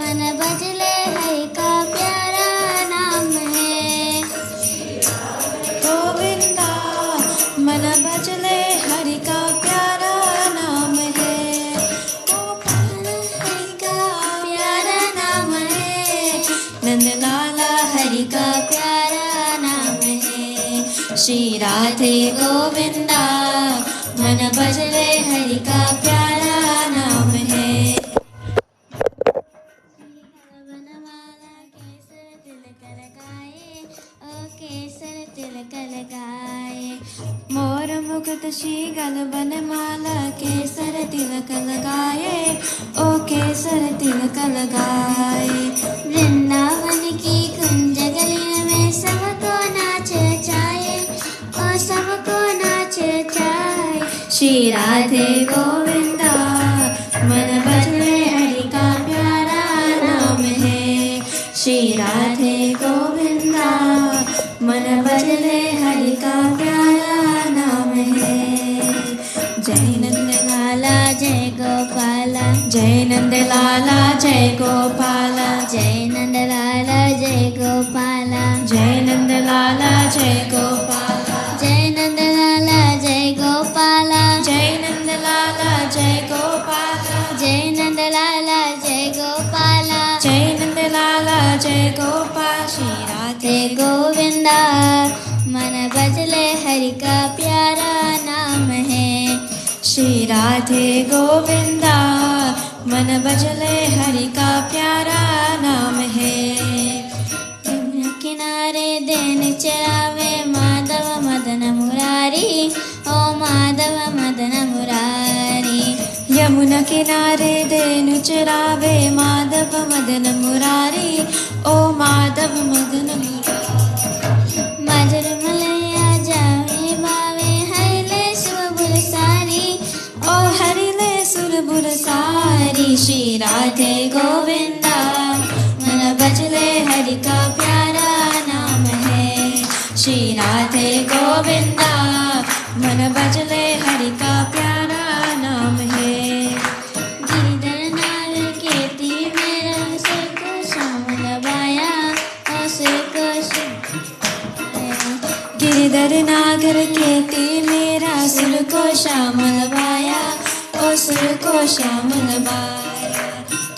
मन बजले हरि का प्यारा नाम है। गोविंदा मन बजले हरि का प्यारा नाम है। गोपाल हरि का प्यारा नाम है। नंदलाला हरि का प्यारा नाम है। श्री राधे गोविंदा मन बजले हरि का प्यारा नाम है। बनवाला केसर तिलक लगाए, ओ केसर तिलक लगाए। मोर मुकुट शीगल बनमाला केसर तिलक लगाए, ओ केसर तिलक लगाए। वृंदावन की कुंज गलियों में सबको नाच जाए, ओ सबको नाच जाए। श्री राधे गोविंदा मन बजले हरि का प्यारा नाम है। श्री राधे गोविंदा मन बजले हरि का प्यारा नाम है। जय नंद लाला जय गोपाला, जय नंद लाला जय गोपाला, जय नंद लाला जय गोपाला, जय नंद लाला जय गोपाला, जय नंद लाला जय गोपाला, जय नंद लाला जय गोपाला, जय नंद लाला जय गोपाला। जय नंद लाला जय गोपाल। श्री राधे हे गोविंदा मन बजले हरि का प्यारा नाम है। श्री राधे गोविंदा मन बजले हरि का प्यारा नाम है। यमुना किनारे देन चरावे माधव मदन मुरारी, ओ माधव मदन मुरारी। यमुना किनारे देनु चरावे माधव मदन मुरारी, ओ माधव मदन मुरारी। मधुर मलैया जावे बावे हरिले सुबुल सारी, ओ हरिले सुरबुर सारी। श्री राधे गोविंदा मन बजले हरि का प्यारा नाम है। श्री राधे गोविंदा मन बजले हरि का प्यारा नाम है। गिरिधर नाग केती मेरा सिर को श्याम लगाया, ओ सिर को गिरिधर नागर केती मेरा सुर को श्याम लबाया, ओ सुर को श्याम लबाया।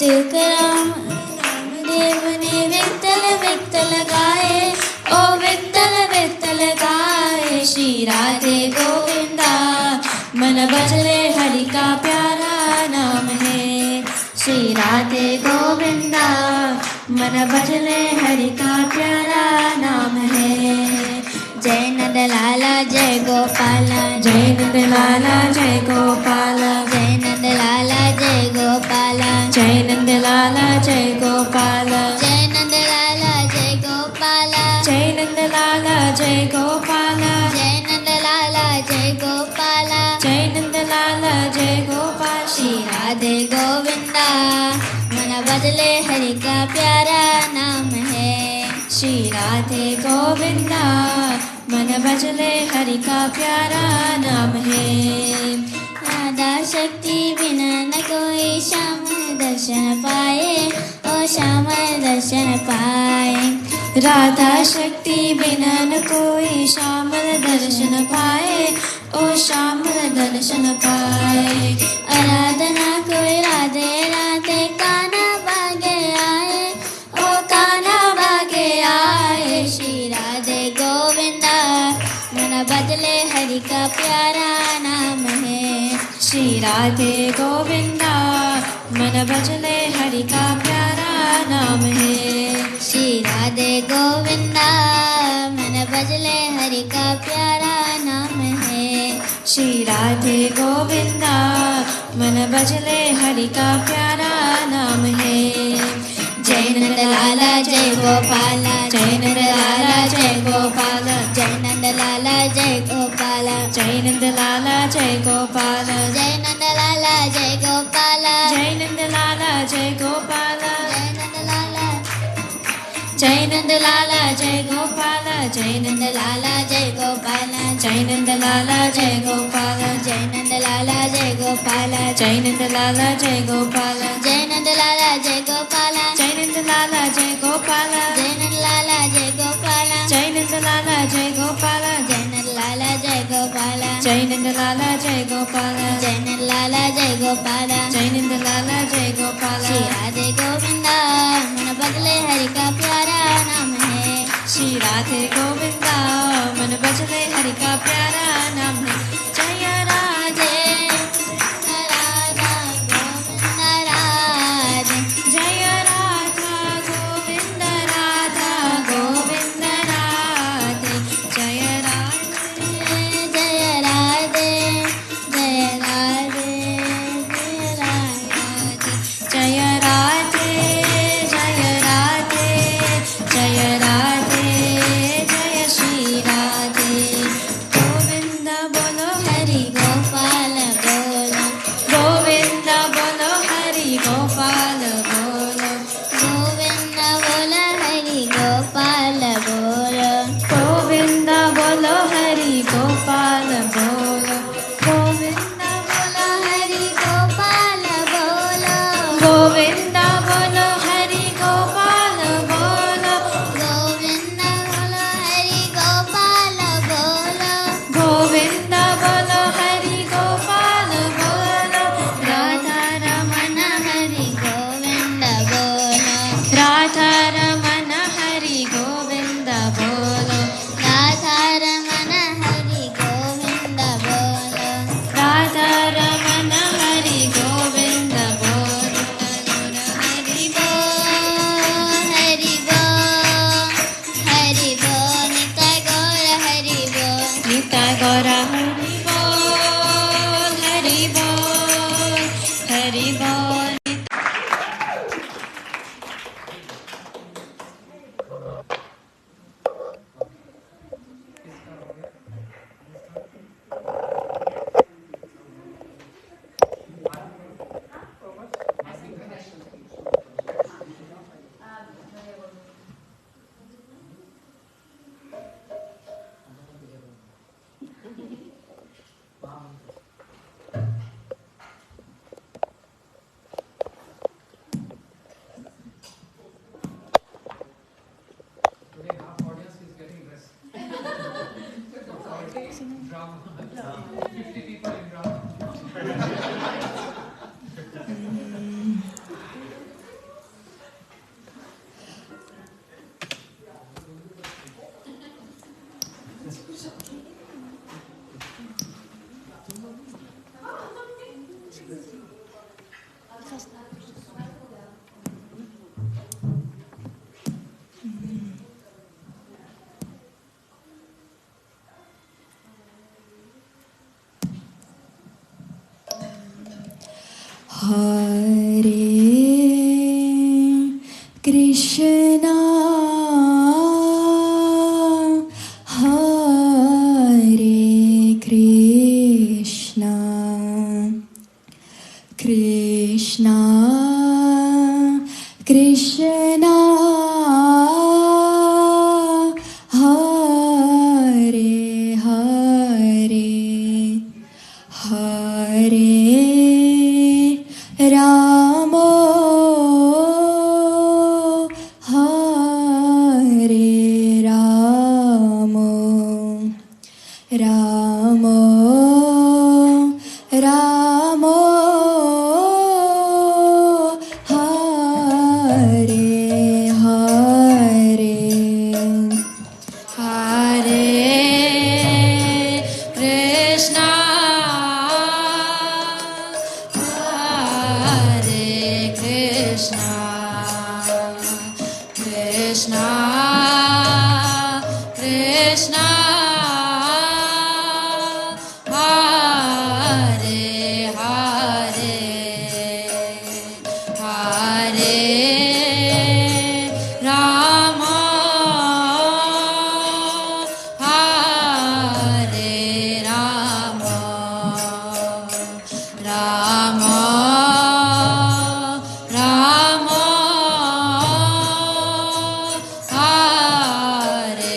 तुकाराम देव ने विठ्ठल विठ्ठल गाए, ओ विठ्ठल विठ्ठल गाए। श्री राधे गोविंदा मन बजले हरि का प्यारा नाम है। श्री राधे गोविंदा मन बजले हरि का प्यारा नाम है। जय नंद लाला जय गोपाला, जय नंद लाला जय गोपाला, जय नंद लाला जय गोपाला, जय नंद लाला जय गोपाला, जय नंद लाला जय गोपाला, जय नंद लाला जय गोपाला, जय नंद लाला जय गोपाला। जय नंद लाला जय गोपाल। श्री राधे गोविंदा मन बदले हरि का प्यारा नाम है। श्री राधे गोविंदा मन बजले हरि का प्यारा नाम है। राधा शक्ति बिना न कोई श्याम दर्शन पाए, ओ श्याम दर्शन पाए। राधा शक्ति बिना न कोई श्यामल दर्शन पाए, ओ श्यामल दर्शन पाए। आराधना कोई राधे राधे कान्हा भागे आए, ओ कान्हा भागे आए। श्री राधे गोविंदा मन बदले हरि का प्यारा नाम है। श्री राधे गोविंदा मन बजले हरि का प्यारा नाम है। श्री राधे गोविंदा मन बजले हरि का प्यारा नाम है। श्री राधे गोविंदा मन बजले हरि का प्यारा नाम है। जय नंद लाला जय गोपाला, जय नंद लाला जय गोपाला, जय नंद लाला जय गोपाला, जय नंद लाला जय गोपाला, जय नंद लाला जय गोपाला, जय नंद लाला जय गोपाला, जय नंद लाला जय नंद लाला जय गोपाला, जय नंद लाला जय गोपाला, जय नंद लाला जय गोपाला, जय नंद लाला जय गोपाला, जय नंद लाला जय गोपाला, जय नंद लाला जय गोपाला, गोपाल जय नंदलाल जय गोपाल जय नंदलाल जय गोपाल श्री राधे गोविंदा मन बदले हरि का प्यारा नाम है श्री राधे गोविंदा मन बजले हरि का प्यारा नाम है जय राधे राधा गोविंद राधे जय राधा गोविंद राधा गोविंद राधे जय राधे जय राधे जय राधे जय राधे जय राधे जय राधे जय राधे जय श्री राधे गोविंद बोलो हरि गोपाल बोलो गोविंद बोलो हरि गोपाल बोलो गोविंद बोलो हरि गोपाल बोलो गोविंद बोलो हरि गोपाल बोलो गोविंद बोलो हरि गोपाल बोलो गोविंद बोलो हरि गोपाल बोलो गोविंद बोलो हरि गोपाल बोलो गोविंद बोलो हरि गोपाल बोलो राधा रमण हरि गोविंद बोलो राधा रमण हरि गोविंद बोलो राधा रमण हरि गोविंद बोलो राधा रमण हरि गोविंद बोलो हरि बोल हरि बोल हरि बोल निताय गौर हरि बोल निताय गौर हरि बोल हरि बोल हरि बोल Today half audience is getting dressed. 40 drama. 50 people in drama. Hare Krishna Hare Krishna Krishna Krishna Hare Hare Hare Ramo Hare Ramo Ramo Ramo Hare Hare Hare Krishna Hare Krishna Krishna Krishna Hare Hare Hare Rama Hare Rama Rama Rama Hare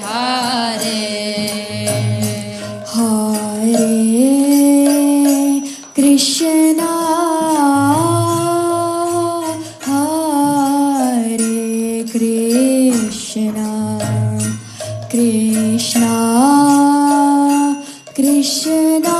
Hare Hare Krishna Hare Krishna Krishna Krishna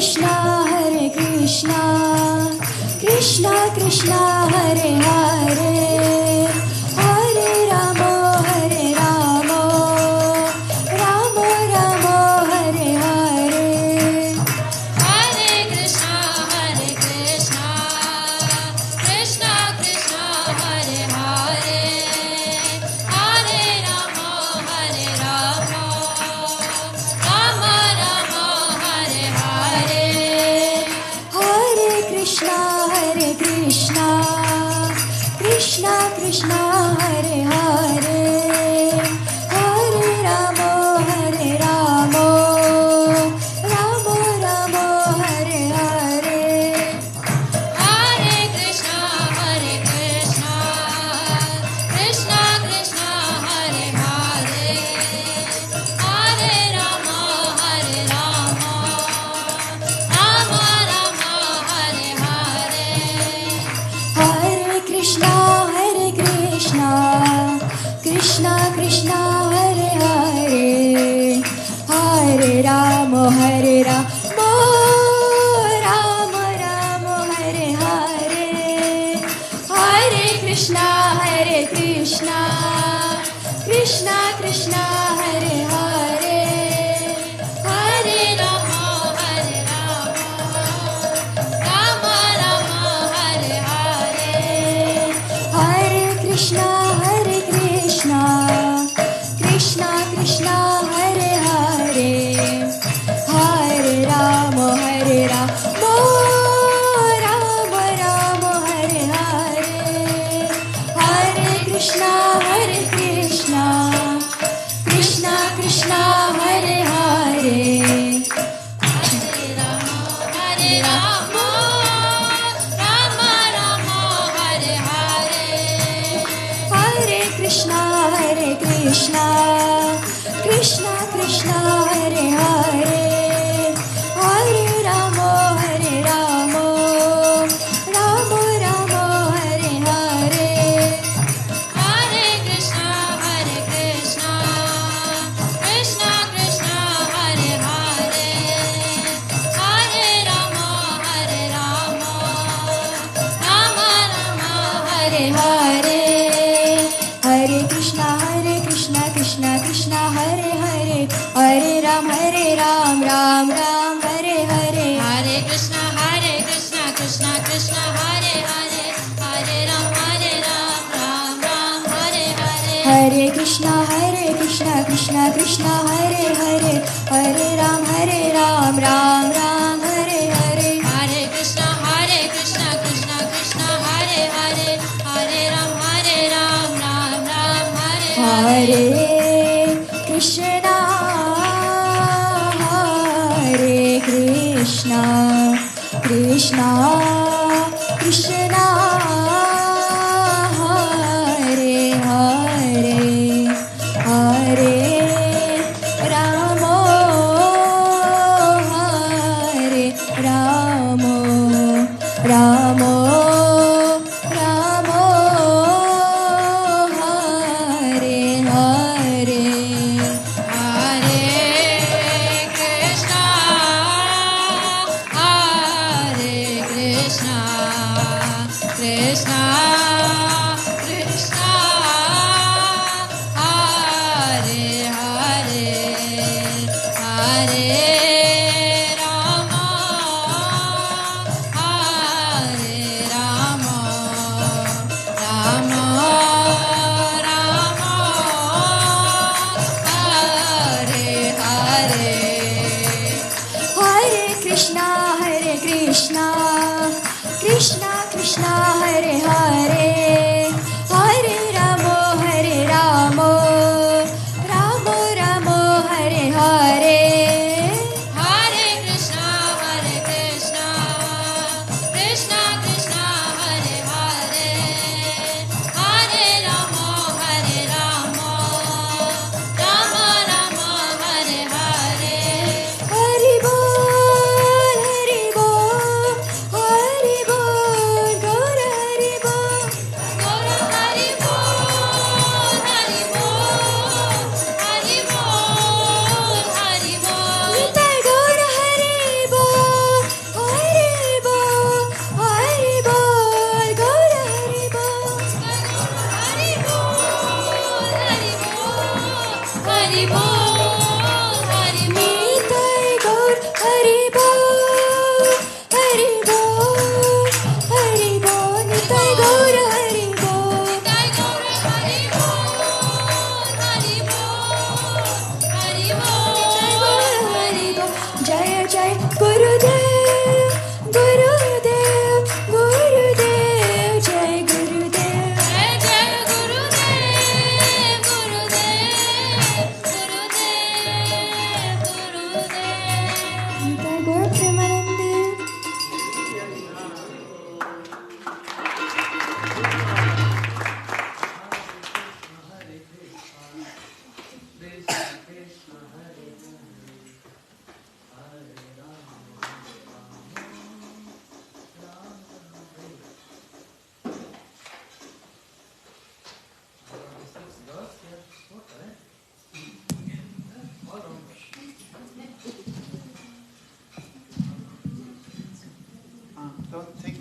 Krishna Krishna Krishna Hare Hare Hare Rama Rama Rama Hare Hare Hare Krishna Krishna Krishna Hare Hare Hare Rama Rama Rama Hare Hare Hare Krishna Krishna Krishna Hare Hare Hare Rama Rama Rama Hare Hare Hare Krishna Krishna Krishna Hare Hare Hare Rama Rama Rama Hare Hare Hare Krishna Krishna Krishna Hare Hare Hare Rama Rama Rama Hare Hare Hare Krishna Krishna Krishna Hare Hare Hare Rama Rama Rama Hare Hare Hare Krishna Krishna Krishna Hare Hare Hare Rama Rama Rama Hare Hare Hare Krishna Krishna Krishna Hare Hare Hare Rama Rama Rama Hare Hare Hare Krishna Krishna Krishna Hare Hare Hare Rama Rama Rama Hare Hare Hare Krishna Krishna Krishna Hare Hare Hare Rama Rama Rama Hare Hare Hare Krishna Krishna Krishna Hare Hare Hare Ram Ram Ram Hare Hare Hare Krishna Krishna Krishna Hare Hare Hare Ram Ram Ram Hare Hare Hare Krishna Krishna Krishna Hare Hare Hare Ram Ram Ram Hare Hare Hare Krishna Krishna Krishna Hare Hare Hare Ram Ram Ram Hare Hare Krishna Krishna Krishna Hare Hare Hare Ramo Hare Ramo Ramo Ramo Hare Hare Hare Krishna Krishna Krishna Hare Hare Hare Rama Rama Rama Hare Hare Hare Krishna Krishna Krishna Hare Hare Hare Ramo Ramo Ramo Hare Hare Hare Krishna Krishna Krishna Hare Hare Hare Rama Rama Rama Hare Hare Hari Bol Hari Bol Gaur Hari Bol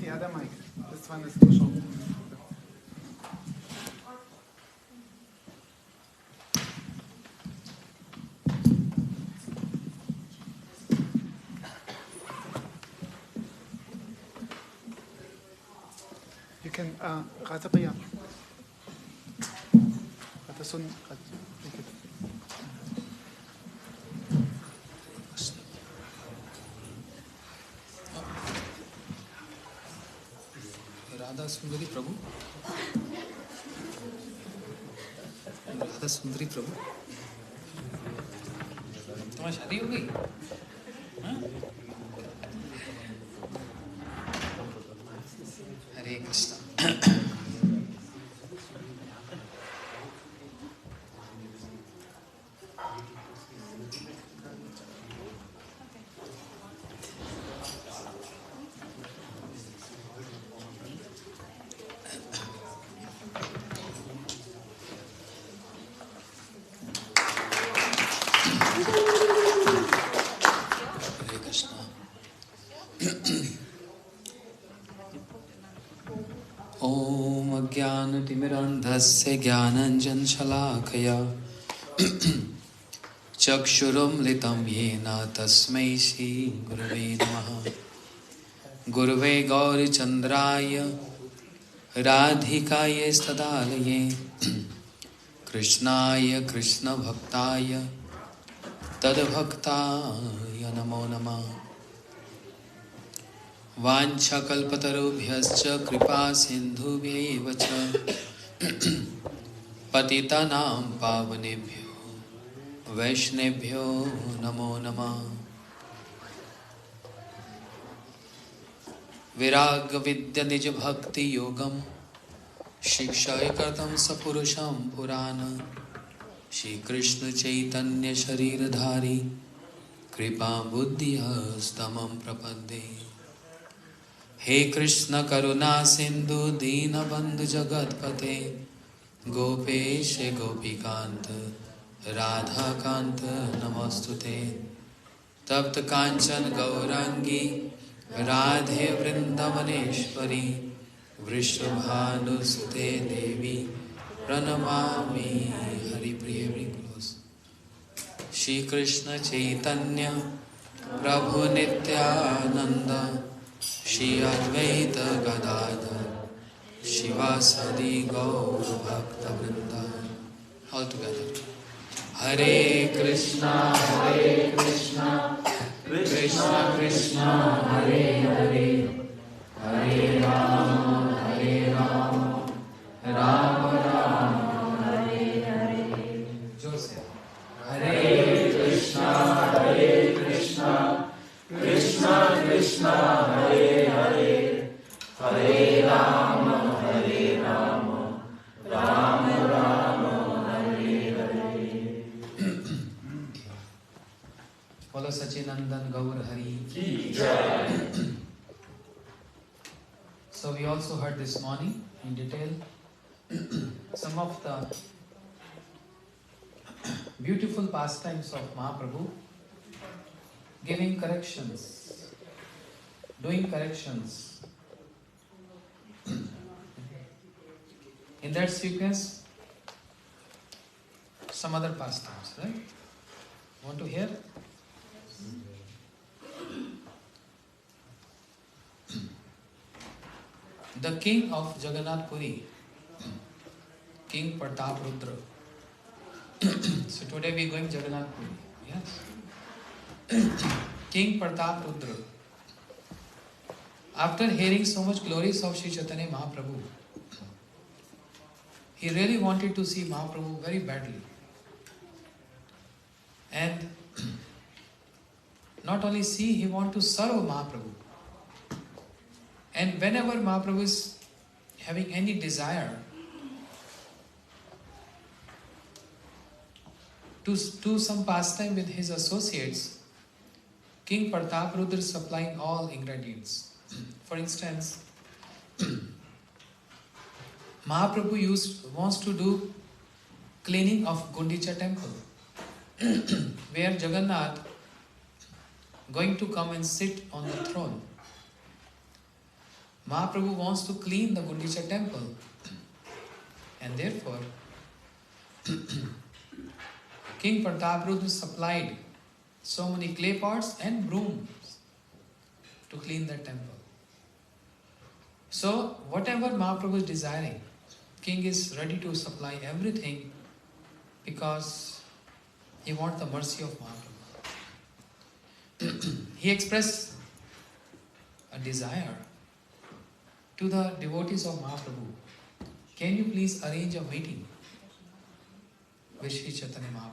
the other mic. This one is too short. You can, Radha Priya. Radha Sun. Radha सुंदरी प्रभु, राधा सुंदरी प्रभु, तुम्हारी शादी हो गई? हाँ? हरे कृष्ण। ज्ञानतिमिरान्धस्य ज्ञानाञ्जनशलाकया चक्षुरुन्मिलितं येन तस्मै श्रीगुरवे नमः। गुरवे गौरचन्द्राय राधिकाय तदालये कृष्णाय कृष्णभक्ताय तद्भक्ताय नमो नमः। वाञ्छाकल्पतरुभ्यश्च कृपा सिन्धुभ्यैव च पतितानां पावनेभ्यो वैष्णवेभ्यो नमो नमः। विरागविद्यानिजभक्तियोगं शिक्षायकर्तं सपुरुषं पुराण श्रीकृष्ण चैतन्य शरीरधारी कृपा बुद्धिस्तमं प्रपद्ये। हे कृष्ण करुणा सिंधु दीनबंधु जगतपते गोपेश गोपीकांत राधाकांत नमस्तुते। तप्त कांचन गौरांगी राधे वृंदावनेश्वरी वृषभानुसुते देवी प्रणमामि हरिप्रिय। श्री कृष्ण चैतन्य प्रभु नित्यानंद श्री अद्वैत गदाधर शिवासादि गौर भक्त वृंद। All together. Hare Krishna Krishna Krishna Hare Hare Hare Rama Rama Rama Hare Hare। Joseph. Hare Krishna Krishna Krishna Hare Hare Hare Rama Rama Rama Hare Hare। Follow Sachinandan Gaur Hari ki jai। So we also heard this morning in detail some of the beautiful pastimes of Mahaprabhu, giving corrections, doing corrections. In that sequence, some other pastimes, right? Want to hear? The king of Jagannath Puri, King Pratap Rudra. So today we are going Jagannath Puri. Yes. King Pratap Rudra, after hearing so much glories of Sri Chaitanya Mahaprabhu, he really wanted to see Mahaprabhu very badly. And not only see, he wanted to serve Mahaprabhu. And whenever Mahaprabhu is having any desire to do some pastime with his associates, King Pratap Rudra is supplying all ingredients. For instance, Mahaprabhu wants to do cleaning of Gundicha temple, where Jagannath going to come and sit on the throne. Mahaprabhu wants to clean the Gundicha temple. And therefore, King Prataprudra supplied so many clay pots and brooms to clean that temple. So, whatever Mahaprabhu is desiring, King is ready to supply everything because he wants the mercy of Mahaprabhu. He expressed a desire to the devotees of Mahaprabhu. Can you please arrange a meeting with Sri Chaitanya Mahaprabhu?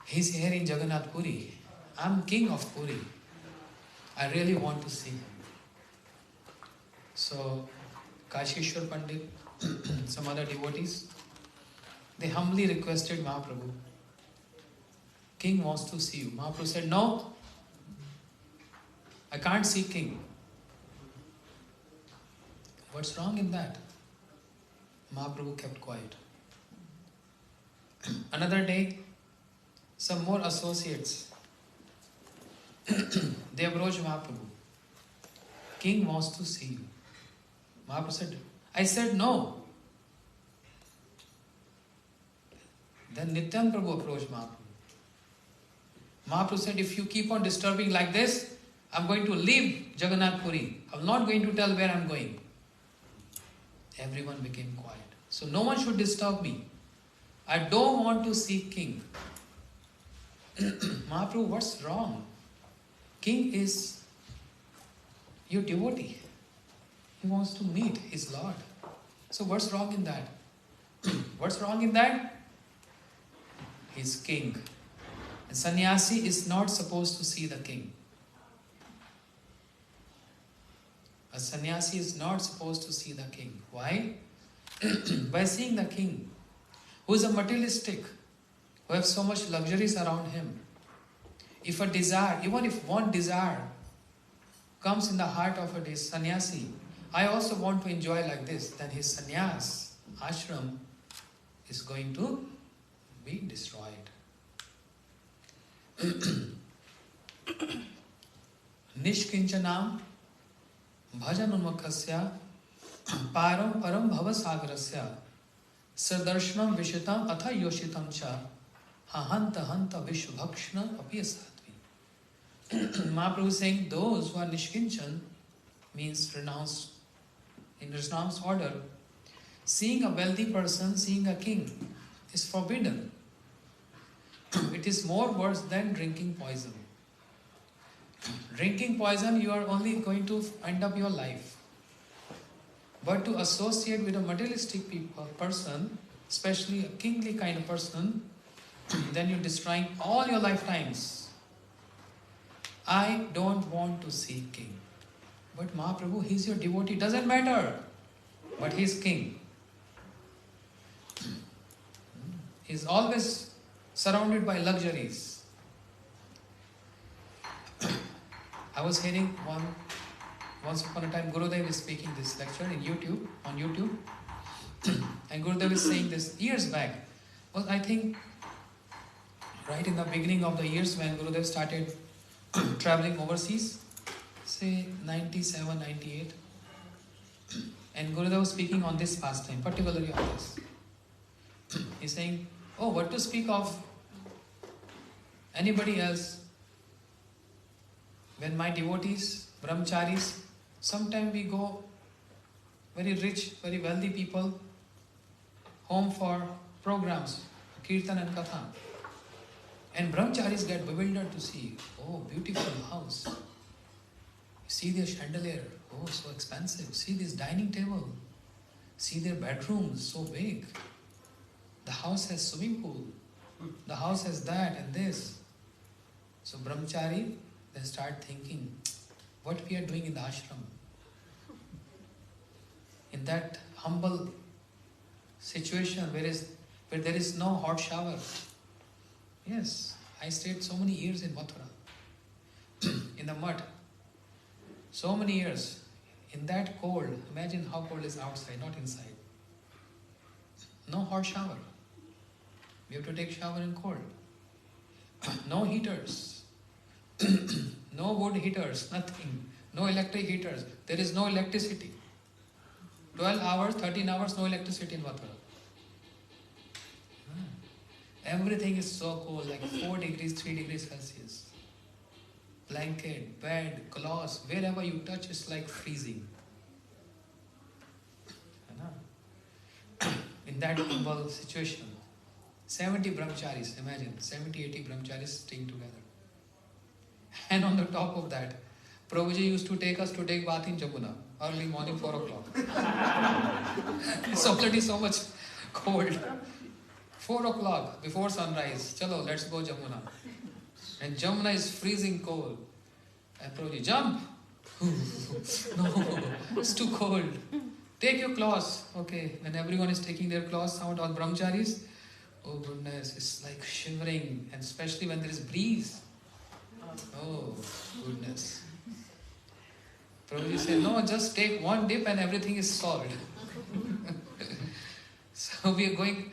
He's here in Jagannath Puri. I'm king of Puri. I really want to see him. So, Kashishwar Pandit, some other devotees, they humbly requested Mahaprabhu, King wants to see you. Mahaprabhu said, no, I can't see King. What's wrong in that? Mahaprabhu kept quiet. Another day, some more associates, they approached Mahaprabhu. King wants to see you. Mahaprabhu said, I said no. Then Nityan Prabhu approached Mahaprabhu. Mahaprabhu said, if you keep on disturbing like this, I'm going to leave Jagannath Puri. I'm not going to tell where I'm going. Everyone became quiet. So no one should disturb me. I don't want to see King. Mahaprabhu, what's wrong? King is your devotee. He wants to meet his Lord. So what's wrong in that? What's wrong in that? He's king. And sannyasi is not supposed to see the king. A sannyasi is not supposed to see the king. Why? By seeing the king, who is a materialistic, who have so much luxuries around him. If a desire, even if one desire comes in the heart of a sannyasi, I also want to enjoy like this, then his sannyas, ashram, is going to be destroyed. Nishkinchanam bhajanunmukhasya param param bhavasagarasya sardarshanam vishitam atha yoshitam cha hahanta hanta vishvabhakshana apiyasatvi. Mahaprabhu is saying those who are nishkinchan means renounced, in renounced order, seeing a wealthy person, seeing a king is forbidden. It is more worse than drinking poison. Drinking poison, you are only going to end up your life. But to associate with a materialistic person, especially a kingly kind of person, then you're destroying all your lifetimes. I don't want to see king. But Mahaprabhu, he's your devotee, doesn't matter. But he's king. He's always surrounded by luxuries. I was hearing once upon a time, Gurudev is speaking this lecture on YouTube. And Gurudev is saying this years back. Well, I think right in the beginning of the years when Gurudev started traveling overseas, say 97, 98. And Gurudev was speaking on this pastime, particularly on this. He's saying, oh, what to speak of anybody else? When my devotees, brahmacharis, sometimes we go, very rich, very wealthy people, home for programs, kirtan and katha. And brahmacharis get bewildered to see, oh, beautiful house. See their chandelier, oh, so expensive. See this dining table. See their bedrooms, so big. The house has swimming pool. The house has that and this. So brahmachari, they start thinking, what we are doing in the ashram. In that humble situation where there is no hot shower. Yes, I stayed so many years in Mathura, in the mud. So many years. In that cold, imagine how cold is outside, not inside. No hot shower. We have to take shower in cold. No heaters. No wood heaters, nothing. No electric heaters. There is no electricity. 12 hours, 13 hours, no electricity in Mathura. Everything is so cold, like 4 degrees, 3 degrees Celsius. Blanket, bed, clothes, wherever you touch, it's like freezing. In that humble situation, 70 brahmacharis, imagine, 70, 80 brahmacharis staying together. And on the top of that, Prabhuji used to take us to take bath in Jamuna, early morning, 4 o'clock. It's already so much cold. 4 o'clock, before sunrise, chalo, let's go Jamuna. And Jamuna is freezing cold. And Prabhuji, jump! No, it's too cold. Take your clothes. Okay, when everyone is taking their clothes out, all brahmacharis, oh goodness, it's like shivering, and especially when there is breeze. Oh goodness. Prabhuji said, no, just take one dip and everything is solved. So we are going,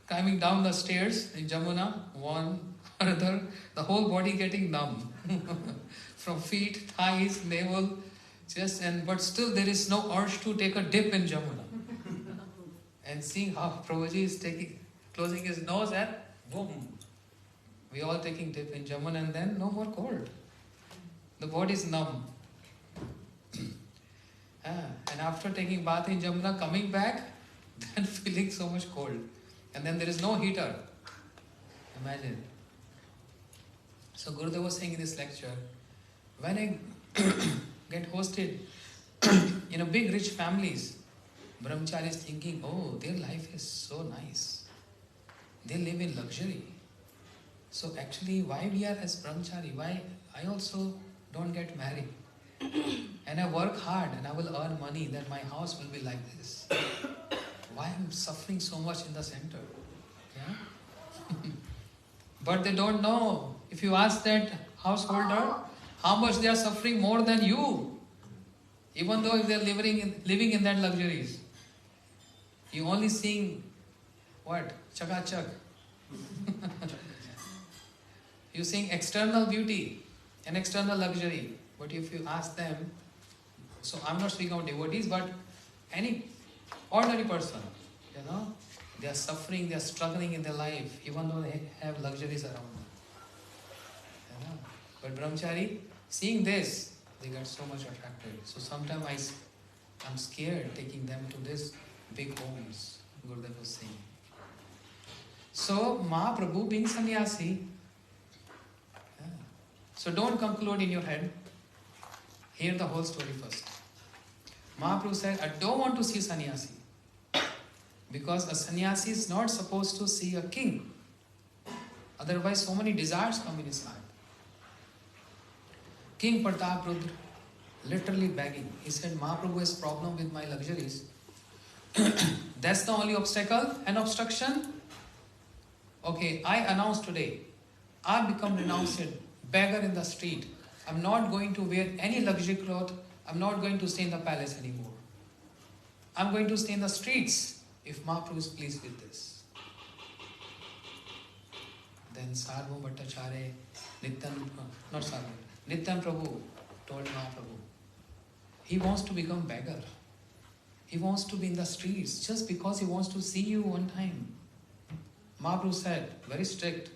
climbing down the stairs in Jamuna, one, another, the whole body getting numb. From feet, thighs, navel, but still there is no urge to take a dip in Jamuna. And seeing how Prabhuji is closing his nose and boom. We all taking dip in Jamuna and then no more cold. The body is numb. And after taking bath in Jamuna, coming back, then feeling so much cold. And then there is no heater. Imagine. So Gurudev was saying in this lecture, when I get hosted in a big rich families, brahmacharis thinking, oh, their life is so nice. They live in luxury. So actually, why we are as brahmachari? Why I also don't get married? And I work hard and I will earn money, then my house will be like this. Why I'm suffering so much in the center? Yeah? But they don't know. If you ask that householder how much they are suffering more than you, even though if they are living in that luxuries, you only seeing what? Chakachak. You seeing external beauty and external luxury. But if you ask them, so I'm not speaking of devotees, but any ordinary person, they are suffering, they are struggling in their life, even though they have luxuries around them. But brahmachari, seeing this, they get so much attracted. So sometimes I'm scared taking them to this big homes, Gurudev was saying. So Mahaprabhu being sannyasi, so don't conclude in your head. Hear the whole story first. Mahaprabhu said, I don't want to see sannyasi. Because a sannyasi is not supposed to see a king. Otherwise, so many desires come in his heart. King Prataprudra, literally begging. He said, Mahaprabhu has problem with my luxuries. That's the only obstacle and obstruction. Okay, I announce today, I become renounced beggar in the street. I'm not going to wear any luxury cloth. I'm not going to stay in the palace anymore. I'm going to stay in the streets if Mahaprabhu is pleased with this. Then Sarvabhauma Bhattacharya, Nityan Prabhu told Mahaprabhu, he wants to become beggar. He wants to be in the streets just because he wants to see you one time. Mahaprabhu said, very strict,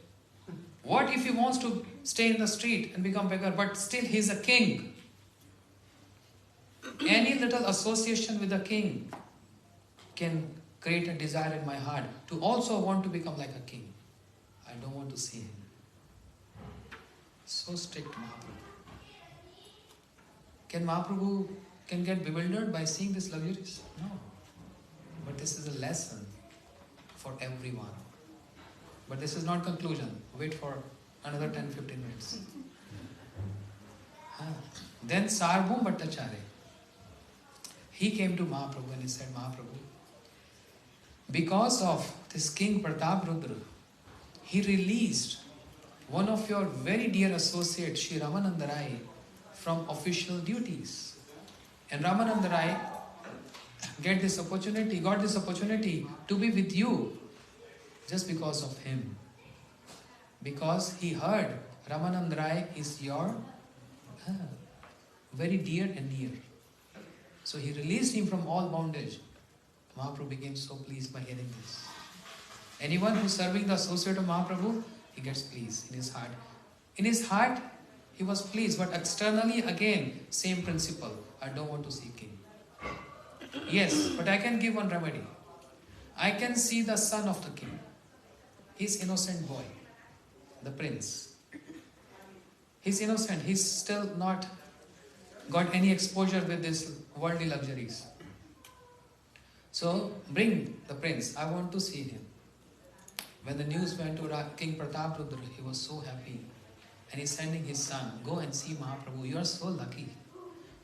what if he wants to stay in the street and become beggar, but still he is a king? Any little association with a king can create a desire in my heart to also want to become like a king. I don't want to see him. So strict Mahaprabhu. Can Mahaprabhu get bewildered by seeing these luxuries? No. But this is a lesson for everyone. But this is not conclusion. Wait for another 10-15 minutes. Then Sarvabhauma Bhattacharya, he came to Mahaprabhu and he said, Mahaprabhu, because of this King Prataprudra, he released one of your very dear associates, Shri Ramananda Rai, from official duties. And Ramananda Rai got this opportunity to be with you just because of him. Because he heard Ramanand Rai is your very dear and near. So he released him from all bondage. Mahaprabhu became so pleased by hearing this. Anyone who is serving the associate of Mahaprabhu, he gets pleased in his heart. In his heart, he was pleased, but externally again, same principle. I don't want to see king. Yes, but I can give one remedy. I can see the son of the king. He's innocent boy, the prince. He's innocent. He's still not got any exposure with these worldly luxuries. So bring the prince. I want to see him. When the news went to King Prataprudra, he was so happy. And he's sending his son, go and see Mahaprabhu. You are so lucky.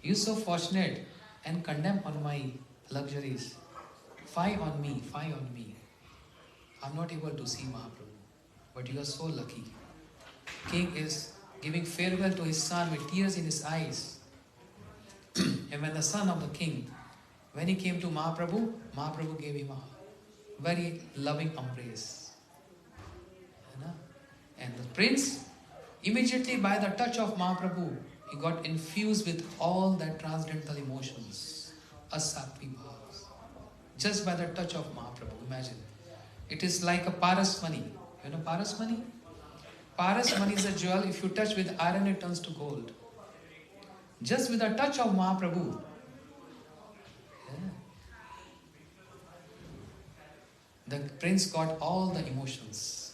You are so fortunate and condemn on my luxuries. Fie on me, fie on me. I'm not able to see Mahaprabhu. But you are so lucky. King is giving farewell to his son with tears in his eyes. And when the son of the king, when he came to Mahaprabhu, Mahaprabhu gave him a very loving embrace. And the prince, immediately by the touch of Mahaprabhu, he got infused with all that transcendental emotions, asatvi bhavas. Just by the touch of Mahaprabhu, imagine. It is like a parasmani. You know parasmani? Parasmani is a jewel. If you touch with iron, it turns to gold. Just with the touch of Mahaprabhu. The prince got all the emotions.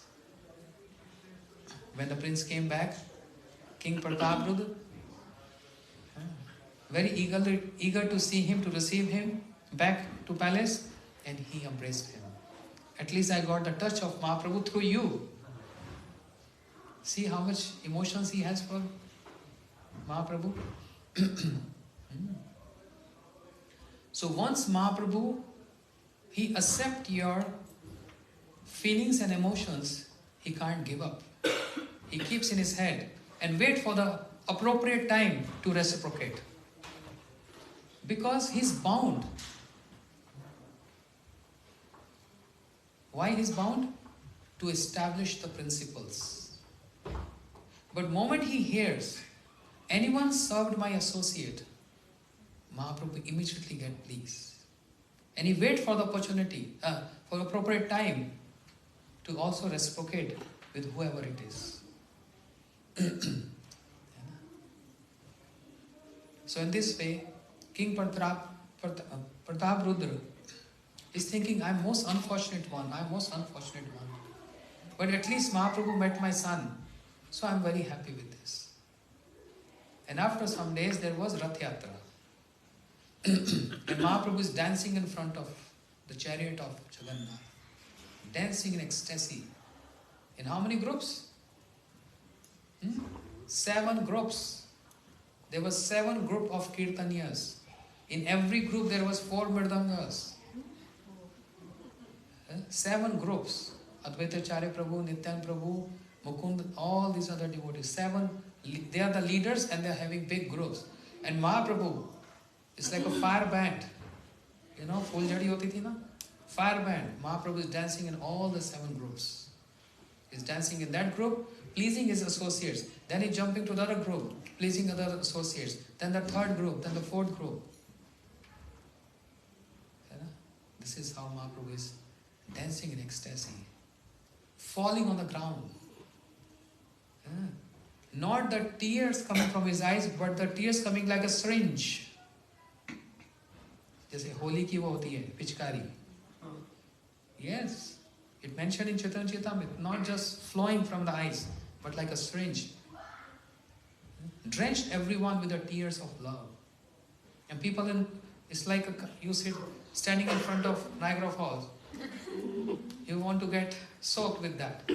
When the prince came back, King Prataprudra, very eager to see him, to receive him back to palace, and he embraced him. At least I got the touch of Mahaprabhu through you. See how much emotions he has for Mahaprabhu. So once Mahaprabhu, he accepts your feelings and emotions, he can't give up. He keeps in his head and wait for the appropriate time to reciprocate. Because he's bound. Why he's bound? To establish the principles. But moment he hears, anyone served my associate, Mahaprabhu immediately get pleased. And he wait for the opportunity, for the appropriate time to also reciprocate with whoever it is. So in this way, King Prataprudra is thinking, I'm most unfortunate one, I'm most unfortunate one. But at least Mahaprabhu met my son, so I'm very happy with this. And after some days, there was Rath Yatra. And Mahaprabhu is dancing in front of the chariot of Jagannath. Dancing in ecstasy. In how many groups? 7 groups. There were 7 groups of Kirtaniyas. In every group there was 4 Mridangas. 7 groups. Advaita Acharya Prabhu, Nityan Prabhu, Mukund, all these other devotees. 7, they are the leaders and they are having big groups. And Mahaprabhu is like a fire band. You know, Phul Jhadi hoti thi na? Fire band. Mahaprabhu is dancing in all the 7 groups. He's dancing in that group, pleasing his associates. Then he's jumping to the other group, pleasing other associates. Then the 3rd group, then the 4th group. This is how Mahaprabhu is dancing in ecstasy. Falling on the ground. Not the tears coming from his eyes, but the tears coming like a syringe. जैसे होली की वो होती है पिचकारी. Yes, it mentioned in Chaitanya Charitamrita, not just flowing from the eyes, but like a syringe. Drenched everyone with the tears of love. And people in, it's like you sit standing in front of Niagara Falls. You want to get soaked with that.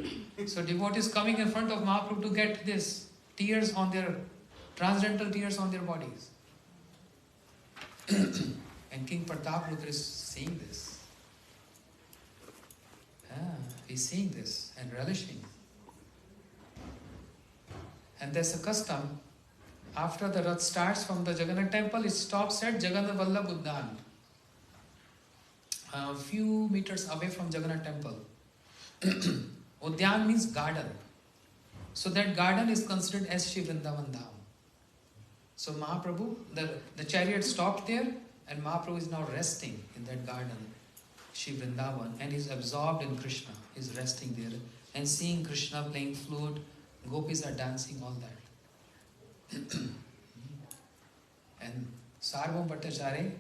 So devotees coming in front of Mahaprabhu to get this tears on their, transcendental tears on their bodies. And King Prataprudra is seeing this. He's seeing this and relishing. And there's a custom, after the Rath starts from the Jagannath temple, it stops at Jagannath Vallabh Udyan. A few meters away from Jagannath temple. Udyan means garden. So that garden is considered as Shri Vrindavan Dham. So Mahaprabhu, the chariot stopped there, and Mahaprabhu is now resting in that garden, Shri Vrindavan, and is absorbed in Krishna. He's resting there and seeing Krishna playing flute, gopis are dancing, all that. And Sarvabhauma Bhattacharya,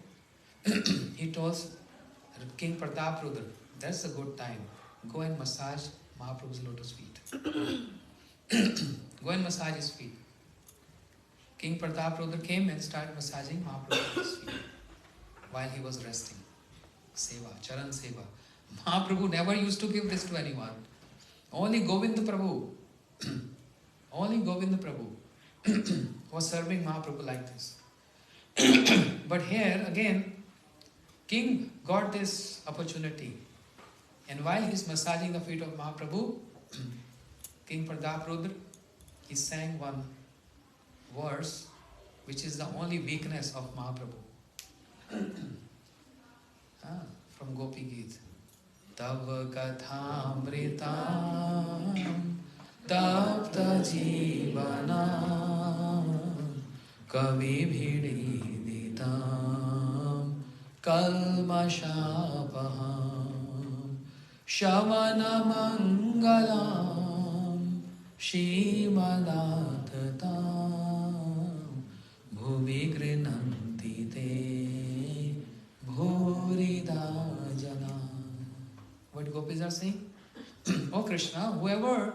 he tells King Prataprudra, that's a good time. Go and massage Mahaprabhu's lotus feet. Go and massage his feet. King Prataprudra came and started massaging Mahaprabhu's feet while he was resting. Seva, Charan Seva. Mahaprabhu never used to give this to anyone. Only Govinda Prabhu, only Govinda Prabhu was serving Mahaprabhu like this. But here again, King got this opportunity. And while he's massaging the feet of Mahaprabhu, King Prataprudra, he sang one verse which is the only weakness of Mahaprabhu. From Gopi Geet. Tava kathamritam tapta jivanam kavi bhididitam kalmashapaham shavana mangalam shimadattatam bhuvi grinanti te bhurida jana. What gopis are saying? Oh Krishna, whoever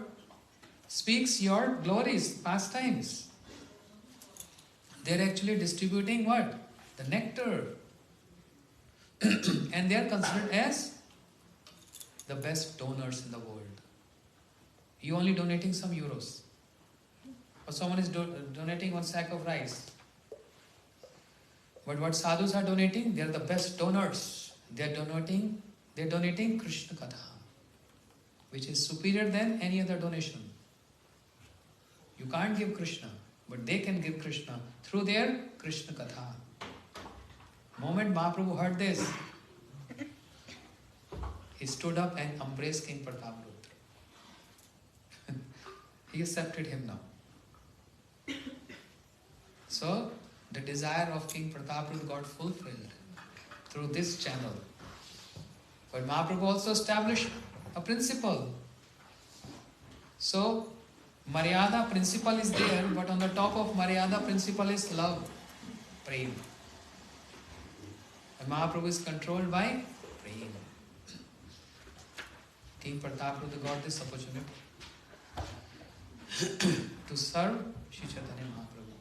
speaks your glories, pastimes, they're actually distributing what? The nectar. And they are considered as the best donors in the world. You only donating some euros. Or someone is donating 1 sack of rice. But what sadhus are donating? They are the best donors. They are donating Krishna Katha, which is superior than any other donation. You can't give Krishna, but they can give Krishna through their Krishna Katha. Moment Mahaprabhu heard this, he stood up and embraced King Prataprudra. He accepted him now. So, the desire of King Prataprudra got fulfilled through this channel. But Mahaprabhu also established a principle. So, Maryada principle is there, but on the top of Maryada principle is love, prema. And Mahaprabhu is controlled by prema. King Prataprudra got this opportunity to serve Shri Chaitanya Mahaprabhu.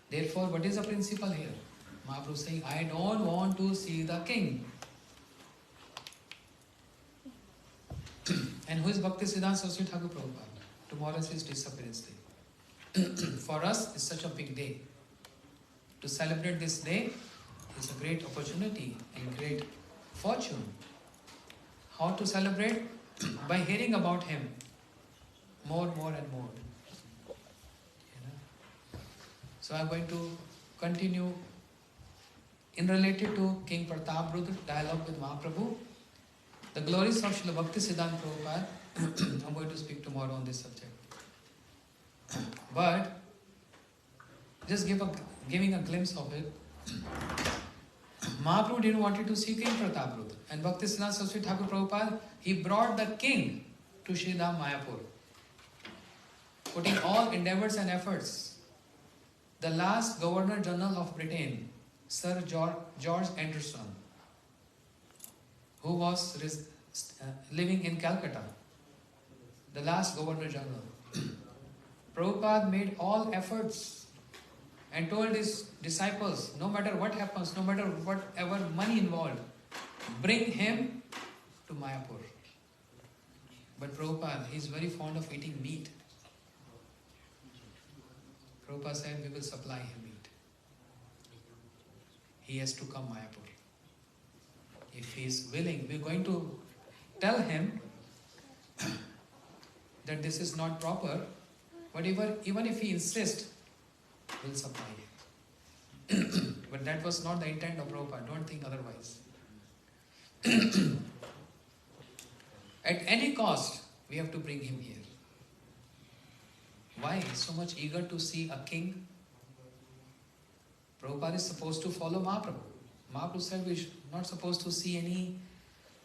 Therefore, what is the principle here? Mahaprabhu saying, I don't want to see the king. And who is Bhaktisiddhanta Saraswati Thakur Prabhupada? Tomorrow is his disappearance day. For us, it's such a big day. To celebrate this day is a great opportunity and great fortune. How to celebrate? By hearing about him more and more. So I'm going to continue in related to King Prataprudra, dialogue with Mahaprabhu. The glories of Srila Bhaktisiddhanta Prabhupada, I'm going to speak tomorrow on this subject. But just giving a glimpse of it, Mahaprabhu didn't want to see King Prataprudra. And Bhaktisiddhanta Saraswati Thakur Prabhupada, he brought the king to Sridham Mayapur, putting all endeavors and efforts. The last Governor General of Britain, Sir George Anderson, who was living in Calcutta, the last Governor General. Prabhupada made all efforts and told his disciples, no matter what happens, no matter whatever money involved, bring him to Mayapur. But Prabhupada, he is very fond of eating meat. Prabhupada said, we will supply him meat. He has to come Mayapur. If he is willing, we are going to tell him that this is not proper, but even if he insists, we'll supply him. But that was not the intent of Prabhupada, don't think otherwise. At any cost, we have to bring him here. Why so much eager to see a king? Prabhupada is supposed to follow Mahaprabhu. Mahaprabhu said we are not supposed to see any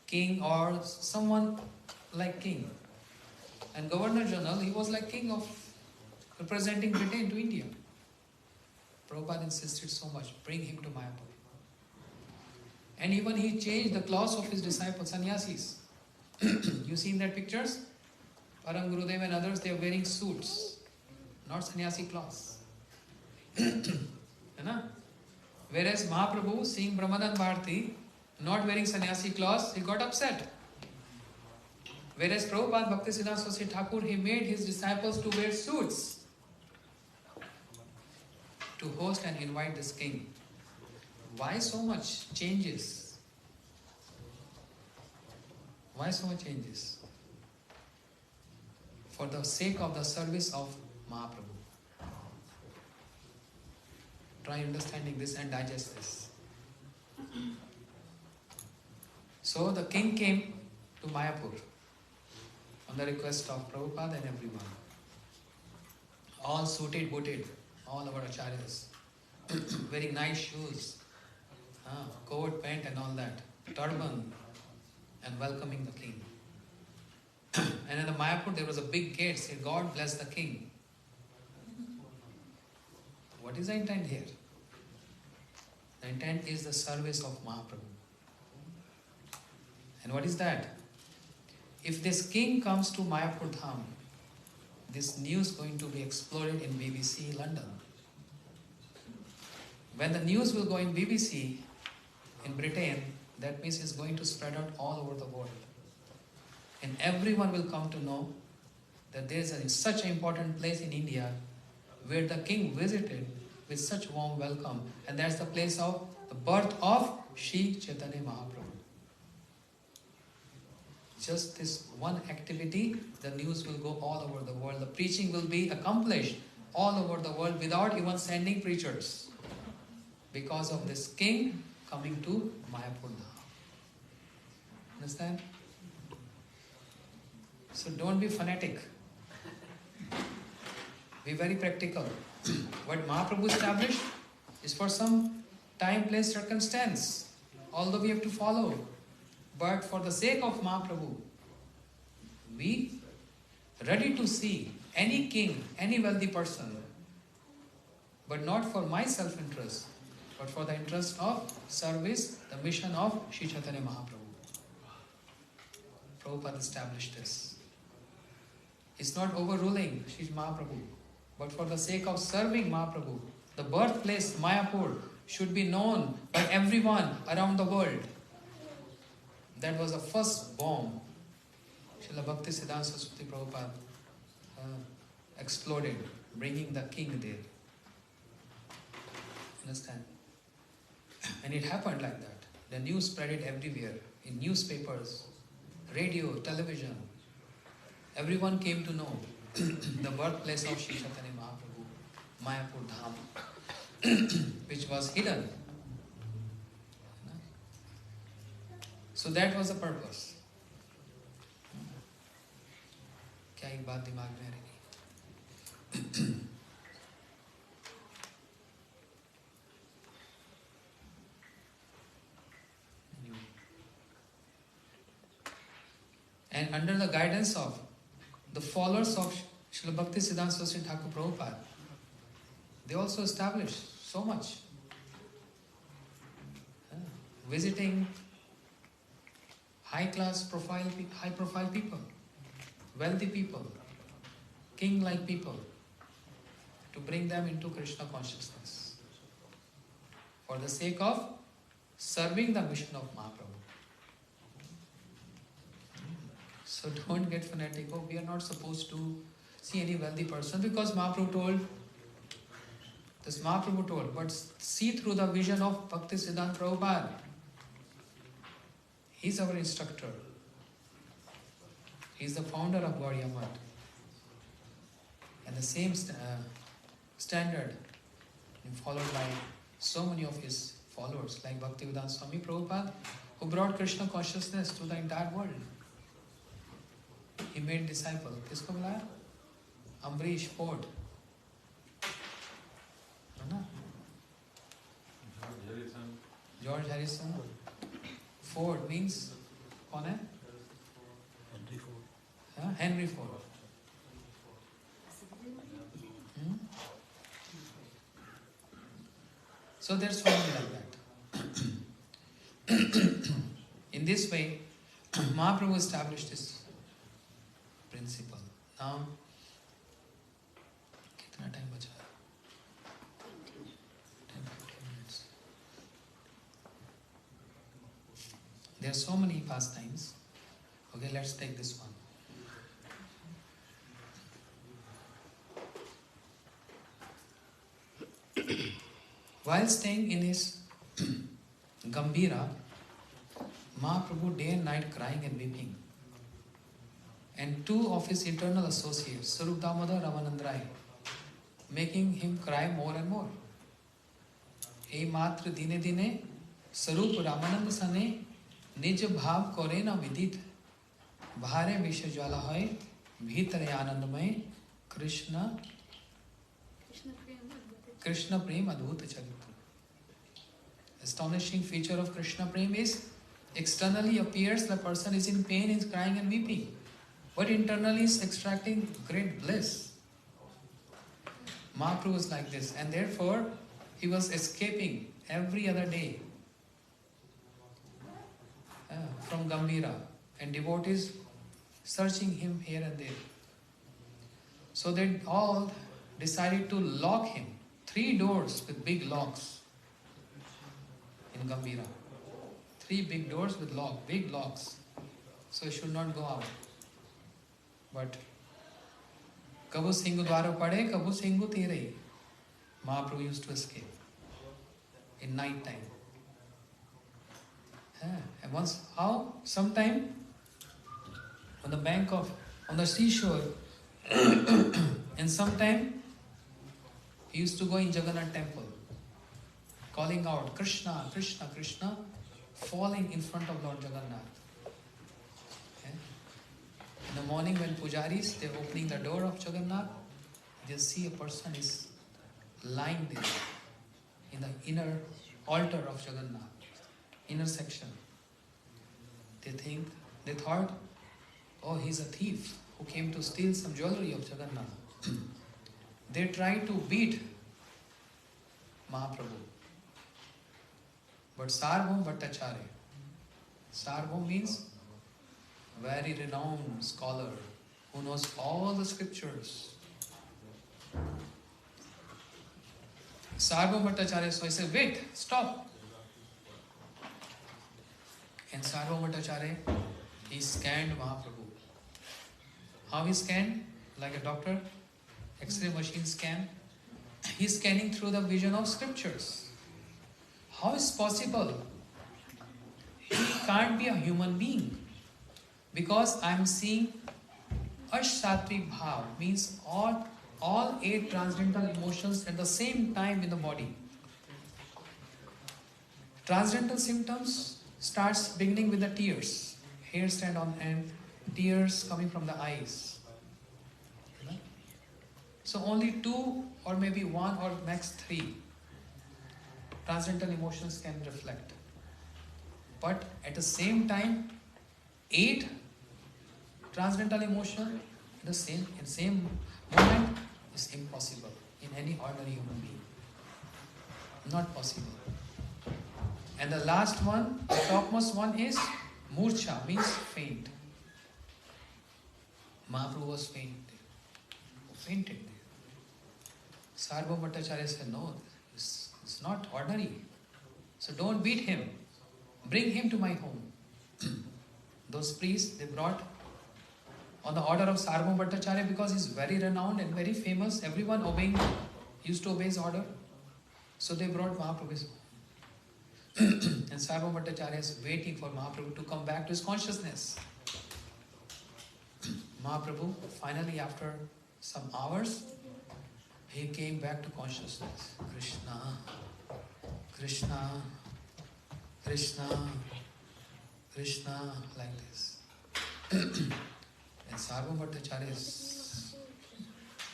king or someone like king. And Governor General, he was like king of representing Britain to India. Prabhupada insisted so much, bring him to Mayapur. And even he changed the clothes of his disciples, sannyasis. You seen that pictures? Param Gurudev and others, they are wearing suits, not sannyasi clothes. Whereas Mahaprabhu, seeing Brahmanand Bharati not wearing sannyasi clothes, he got upset. Whereas Prabhupada Bhaktisiddhanta Saraswati Thakur, he made his disciples to wear suits to host and invite this king. Why so much changes? Why so much changes? For the sake of the service of Mahaprabhu. Try understanding this and digest this. So the king came to Mayapur on the request of Prabhupada and everyone. All suited, booted, all our acharyas, wearing nice shoes, coat, pant and all that, turban, and welcoming the king. And in the Mayapur there was a big gate, say, God bless the king. What is the intent here? The intent is the service of Mahaprabhu. And what is that? If this king comes to Mayapur Dham, this news is going to be exploded in BBC London. When the news will go in BBC in Britain, that means it's going to spread out all over the world. And everyone will come to know that there is such an important place in India where the king visited with such warm welcome, and that's the place of the birth of Shri Chaitanya Mahaprabhu. Just this one activity, the news will go all over the world. The preaching will be accomplished all over the world without even sending preachers, because of this king coming to Mayapur Dham. Understand? So don't be fanatic. Be very practical. What Mahaprabhu established is for some time, place, circumstance. Although we have to follow. But for the sake of Mahaprabhu, we ready to see any king, any wealthy person, but not for my self-interest, but for the interest of service, the mission of Sri Chaitanya Mahaprabhu. Prabhupada established this. It's not overruling Sri Mahaprabhu, but for the sake of serving Mahaprabhu, the birthplace Mayapur should be known by everyone around the world. That was the first bomb Srila Bhaktisiddhanta Saraswati Prabhupada exploded, bringing the king there. Understand? And it happened like that. The news spread it everywhere, in newspapers, radio, television. Everyone came to know the birthplace of Sri Chaitanya Mahaprabhu, Mayapur Dham, which was hidden. So that was the purpose. क्या एक बात दिमाग में रहेगी? And under the guidance of the followers of Srila Bhaktisiddhanta Saraswati Thakur Prabhupada, they also established so much. Visiting high profile people, wealthy people, king-like people, to bring them into Krishna consciousness for the sake of serving the mission of Mahaprabhu. So don't get fanatic. Oh, we are not supposed to see any wealthy person because Mahaprabhu told. This Mahaprabhu told, but see through the vision of Bhaktisiddhanta Prabhupada. He is our instructor. He is the founder of Gaudiya Math. And the same standard followed by so many of his followers like Bhaktivedanta Swami Prabhupada, who brought Krishna consciousness to the entire world. he made disciple. किसको बुलाया? Ambrish Ford, है ना? George Harrison. Ford means कौन है? Henry Ford. So there's so many like that. In this way, Mahaprabhu established this principle. Now, कितना time बचा है? 10-15 minutes. There are so many pastimes. Okay, let's take this one. While staying in his Gambhira, Mahaprabhu day and night crying and weeping. And two of his eternal associates, Sarup Damodar, Ramanand Rai, making him cry more and more. He matra dine dine Sarup Ramanand sane nij bhav kore na vidit bhare visha jwala hoy bhitare anandamay Krishna Prem Adbhuta Charitra. Astonishing feature of Krishna Prem is externally appears the person is in pain, is crying and weeping, but internally is extracting great bliss. Mahaprabhu was like this, and therefore he was escaping every other day from Gambhira, and devotees searching him here and there. So they all decided to lock him. 3 doors with big locks in Gambhira. 3 big doors with big locks. So he should not go out. But Kabhu Singhu Dwaro Pade, Kabhu Singhu Tere. Mahaprabhu used to escape in night time. And once, how? Sometime on the seashore, and sometime he used to go in Jagannath temple, calling out Krishna, Krishna, Krishna, falling in front of Lord Jagannath. In the morning when pujaris, they're opening the door of Jagannath, they see a person is lying there in the inner altar of Jagannath, inner section. They thought, oh, he's a thief who came to steal some jewelry of Jagannath. They tried to beat Mahaprabhu. But Sarvabhauma Bhattacharya, Sarvabhauma means very renowned scholar who knows all the scriptures. Sarvabhauma Bhattacharya, so he said, wait, stop. And Sarvabhauma Bhattacharya, he scanned Mahaprabhu. How he scanned? Like a doctor, X-ray machine scan. He's scanning through the vision of scriptures. How is possible? He can't be a human being. Because I'm seeing Ash-Sattvic Bhav, means all 8 transcendental emotions at the same time in the body. Transcendental symptoms starts beginning with the tears. Hair stand on end, tears coming from the eyes. So only 2 or maybe 1 or max 3 transcendental emotions can reflect. But at the same time, 8 transcendental emotion in the same moment is impossible in any ordinary human being. Not possible. And the last one, the topmost one is Murcha, means faint. Mahaprabhu was fainted there. Sarvabhauma Bhattacharya said, no, it's not ordinary. So don't beat him. Bring him to my home. Those priests, they brought on the order of Sarvabhauma Bhattacharya, because he's very renowned and very famous. Everyone used to obey his order. So they brought Mahaprabhu's home. And Sarvabhauma Bhattacharya is waiting for Mahaprabhu to come back to his consciousness. Mahaprabhu, finally after some hours, he came back to consciousness. Krishna, Krishna, Krishna, Krishna, like this. And Sarvabhauma Bhattacharya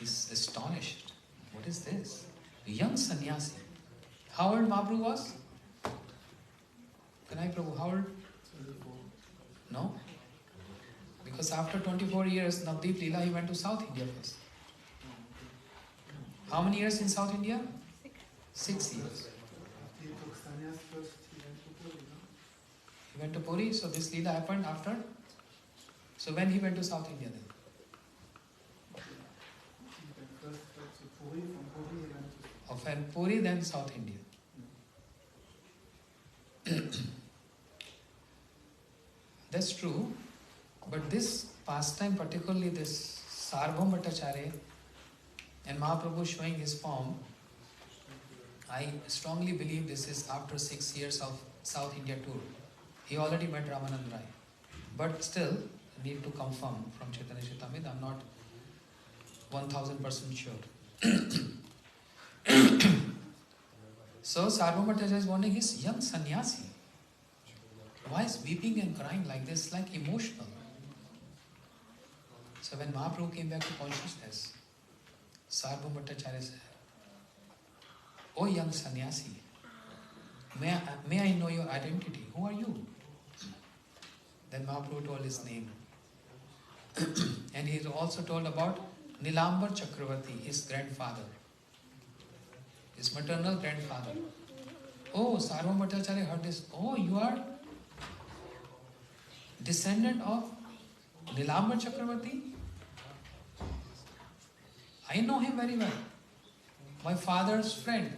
is astonished. What is this? A young sannyasi. How old Mahaprabhu was? Kanai Prabhu, how old? No? Because after 24 years, Navdeep Leela, he went to South India first. How many years in South India? 6 years. He took sannyas first, he went to Puri, no? He went to Puri, so this Leela happened after. So when he went to South India then? He went first to Puri, from Puri he went to... Of and Puri, then South India. That's true, but this pastime, particularly this Sarvabhauma Bhattacharya and Mahaprabhu showing his form, I strongly believe this is after 6 years of South India tour. He already met Ramanand Rai, but still need to confirm from Chaitanya Charitamrita. I'm not 1000% sure. So Sarvabhauma Bhattacharya is wondering, his young sannyasi, why is weeping and crying like this, like emotional? So when Mahaprabhu came back to consciousness, Sarvabhauma Bhattacharya said, "Oh young sannyasi, may I know your identity? Who are you?" Then Mahaprabhu told his name. And he also told about Nilambar Chakravarti, his grandfather, his maternal grandfather. Oh, Sarvabhauma Bhattacharya heard this. Oh, you are descendant of Nilambar Chakravarti? I know him very well. My father's friend.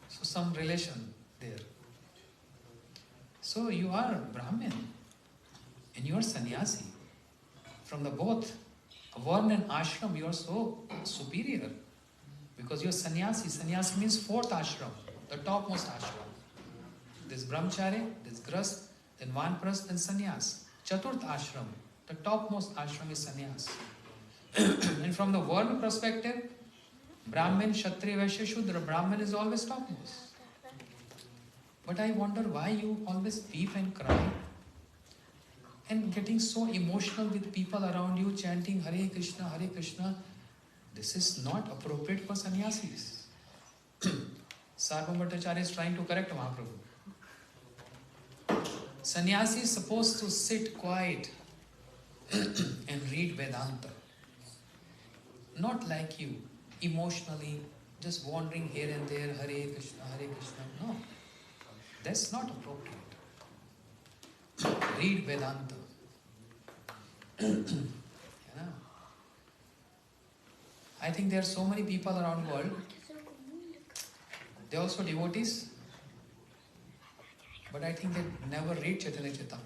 So some relation there. So you are Brahmin and you are sannyasi. From the both Varna and ashram, you are so superior. Because you are sannyasi. Sannyasi means fourth ashram, the topmost ashram. This brahmacharya, this grahast, then vanprasth, then sannyas. Chaturth ashram, the topmost ashram is sannyas. And from the Varna perspective, Brahmin, Kshatriya, Vaishya, Shudra, Brahmin is always topmost. But I wonder why you always weep and cry and getting so emotional with people around you chanting Hare Krishna, Hare Krishna. This is not appropriate for sannyasis. Sarvabhauma Bhattacharya is trying to correct Mahaprabhu. Sannyasi is supposed to sit quiet and read Vedanta. Not like you, emotionally, just wandering here and there, Hare Krishna, Hare Krishna. No, that's not appropriate. Read Vedanta. I think there are so many people around the world. They are also devotees, but I think they never read Chaitanya Charitamrita.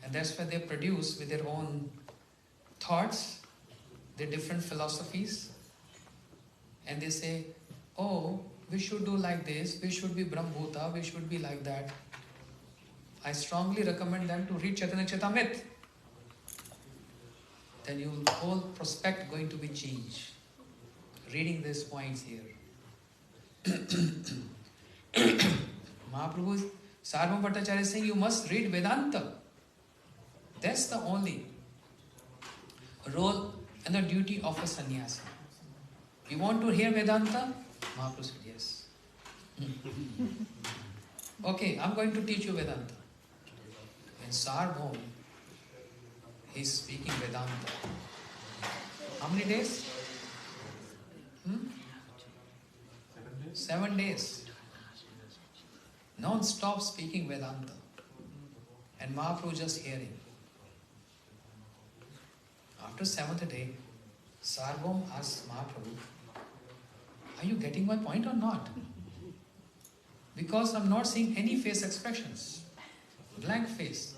And that's why they produce with their own thoughts, their different philosophies, and they say, oh, we should do like this, we should be Brahmbhuta, we should be like that. I strongly recommend them to read Chaitanya Charitamrita. Then your whole prospect going to be changed. Reading these points here. Mahaprabhu, Sarvabhauma Bhattacharya is saying you must read Vedanta. That's the only role and the duty of a sannyasi. You want to hear Vedanta? Mahaprabhu said yes. Okay, I'm going to teach you Vedanta. In Sarvabhauma, he's speaking Vedanta. How many days? 7 days. Non-stop speaking Vedanta. And Mahaprabhu just hearing. After 7th day, Sarvabhauma asked Mahaprabhu, are you getting my point or not? Because I'm not seeing any face expressions. Blank face.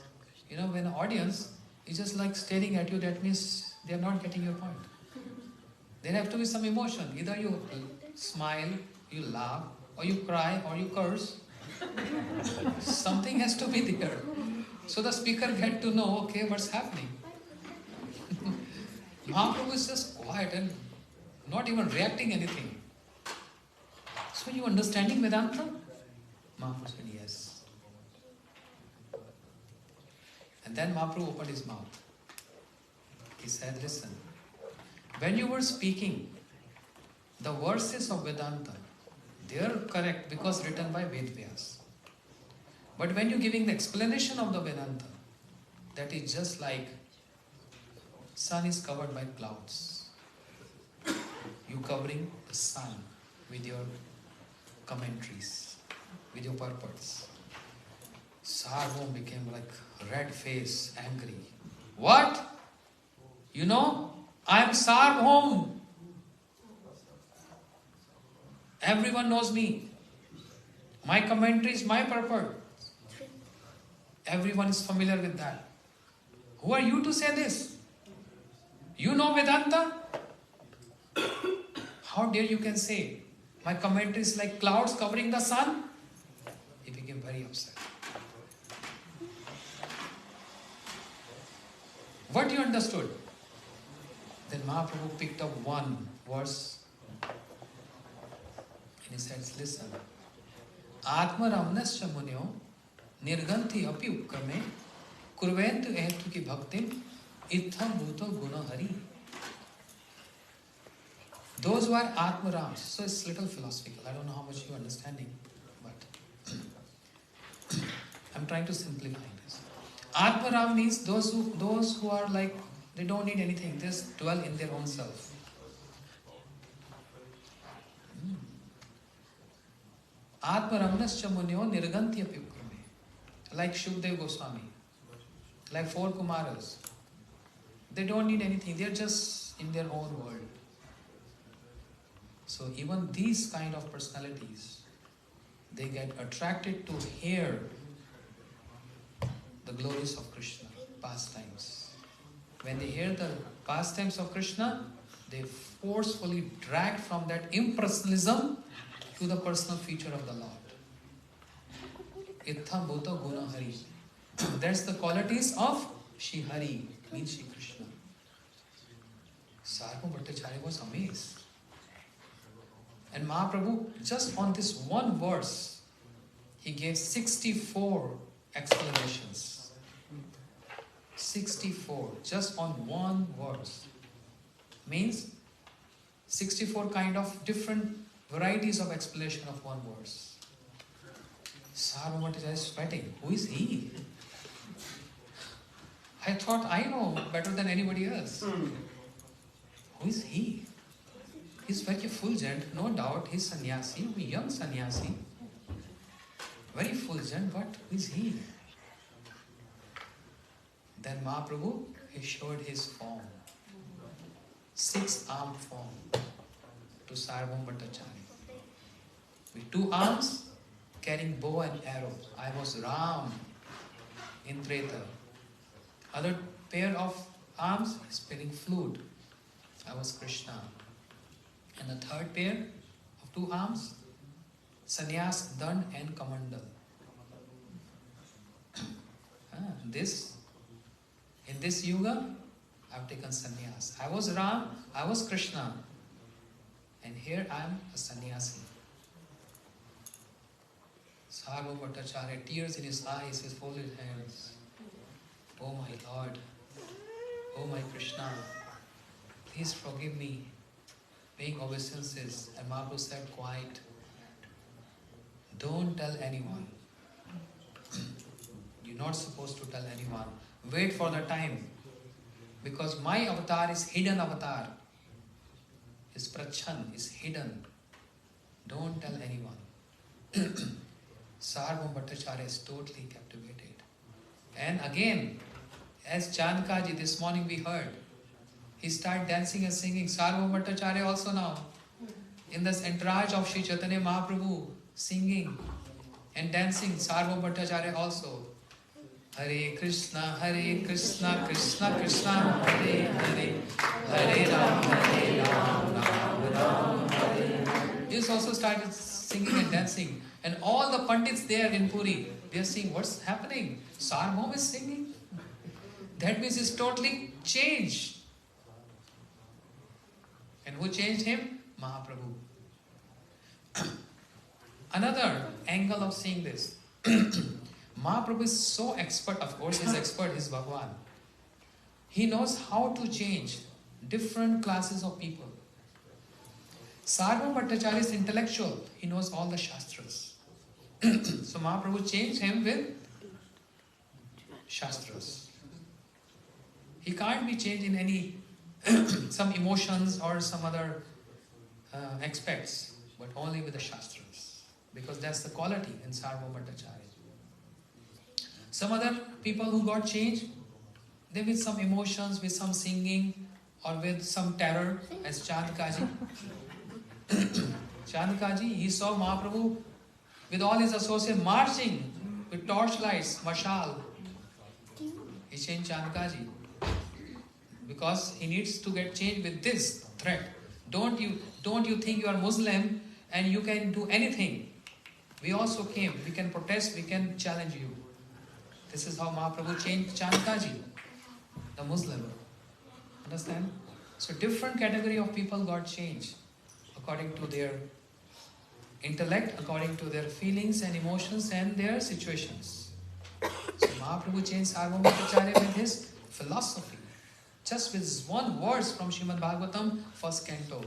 You know, when an audience is just like staring at you, that means they are not getting your point. There have to be some emotion. Either you smile, you laugh, or you cry, or you curse. Something has to be there. So the speaker get to know, okay, what's happening. Mahaprabhu is just quiet and not even reacting anything. So you understanding Vedanta? Mahaprabhu said yes. And then Mahaprabhu opened his mouth. He said, listen, when you were speaking the verses of Vedanta, they are correct because written by Vedvyas. But when you're giving the explanation of the Vedanta, that is just like sun is covered by clouds. You covering the sun with your commentaries, with your purports. Sarvabhauma became like red face, angry. What? You know, I am Sarvabhauma. Everyone knows me. My commentaries, my purport. Everyone is familiar with that. Who are you to say this? You know Vedanta? How dare you can say, my commentary is like clouds covering the sun? He became very upset. What you understood? Then Mahaprabhu picked up one verse and he says, listen, Atma Ramnasya Munyo Nirganti api upkrame Kurventu ehetu ki bhaktim Itham bhuto guna hari. Those who are Atmarams, so it's little philosophical. I don't know how much you're understanding, but I'm trying to simplify this. Atmaram means those who are like, they don't need anything, they just dwell in their own self. Atmaramnascha munyo nirgantya pipkrame. Like Shukdev Goswami, like 4 Kumaras. They don't need anything, they're just in their own world. So even these kind of personalities, they get attracted to hear the glories of Krishna, pastimes. When they hear the pastimes of Krishna, they forcefully drag from that impersonalism to the personal feature of the Lord. Itham bhuta guna hari. That's the qualities of Shri Hari, means Shri Krishna. Sarvabhauma Bhattacharya was amazed. And Mahaprabhu, just on this one verse, he gave 64 explanations. 64, just on one verse. Means 64 kind of different varieties of explanation of one verse. Sarvabhauma Bhattacharya is sweating. Who is he? I thought I know better than anybody else. Who is he? He's very fulgent, no doubt. He's sannyasi, a young sannyasi. Very fulgent, but who is he? Then Mahaprabhu, he showed his form. 6-arm form to Sarvabhauma Bhattacharya. With 2 arms, carrying bow and arrow. I was Ram in Treta. Other pair of arms, spinning flute. I was Krishna. And the third pair of 2 arms, sannyas, dand and kamandal. In this yuga, I have taken sannyas. I was Ram, I was Krishna. And here I am a sannyasi. Sarvabhauma Bhattacharya, tears in his eyes, his folded hands. Oh my Lord, oh my Krishna, please forgive me. Paying obeisances. And Mahaprabhu said, quiet. Don't tell anyone. You're not supposed to tell anyone. Wait for the time. Because my avatar is hidden avatar. His prachan is hidden. Don't tell anyone. Sarvabhauma Bhattacharya is totally captivated. And again, as Chandkaji, this morning we heard, he started dancing and singing. Sarvabhauma Bhattacharya also now. In this entourage of Sri Chaitanya Mahaprabhu, singing and dancing. Sarvabhauma Bhattacharya also. Hare Krishna, Krishna Krishna, Hare Hare, Hare Ram, Ram Ram, Hare Hare. He also started singing and dancing. And all the Pandits there in Puri, they are seeing what's happening. Sarvabhauma is singing. That means it's totally changed. And who changed him? Mahaprabhu. Another angle of seeing this. Mahaprabhu is so expert, of course he's expert, he's Bhagwan. he knows how to change different classes of people. Sarvabhauma Bhattacharya is intellectual. He knows all the Shastras. So Mahaprabhu changed him with Shastras. He can't be changed in any some emotions or some other aspects, but only with the Shastras. Because that's the quality in Sarvabhauma Bhattacharya. Some other people who got changed, they with some emotions, with some singing, or with some terror, as Chandkaji. Chandkaji, he saw Mahaprabhu with all his associates marching with torchlights, mashal. He changed Chandkaji because he needs to get changed with this threat. Don't you think you are Muslim and you can do anything? We also came. We can protest. We can challenge you. This is how Mahaprabhu changed Chandkaji, the Muslim. Understand? So different category of people got changed according to their intellect, according to their feelings and emotions and their situations. So Mahaprabhu changed Sarvabhauma Bhattacharya with his philosophy. Just with one verse from Srimad Bhagavatam, first canto.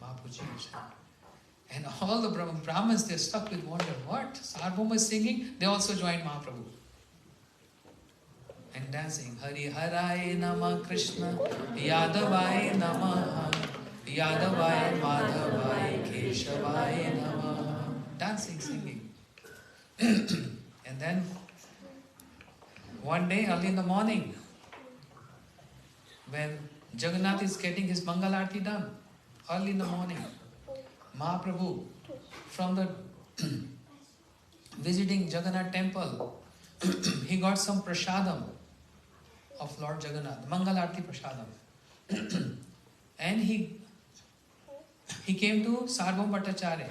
Mahaprabhu changed. And all the Brahmins, they're stuck with wonder. What? Sarvabhauma is singing, they also joined Mahaprabhu. And dancing. Hari Harai Nama Krishna, Yadavai Nama, Yadavai Madhavai Keshavai Nama. Dancing, singing. And then, one day early in the morning, when Jagannath is getting his Mangal Aarti done, early in the morning, Mahaprabhu, from the visiting Jagannath temple, he got some prasadam of Lord Jagannath, Mangal Aarti prasadam. And he came to Sarvabhauma Bhattacharya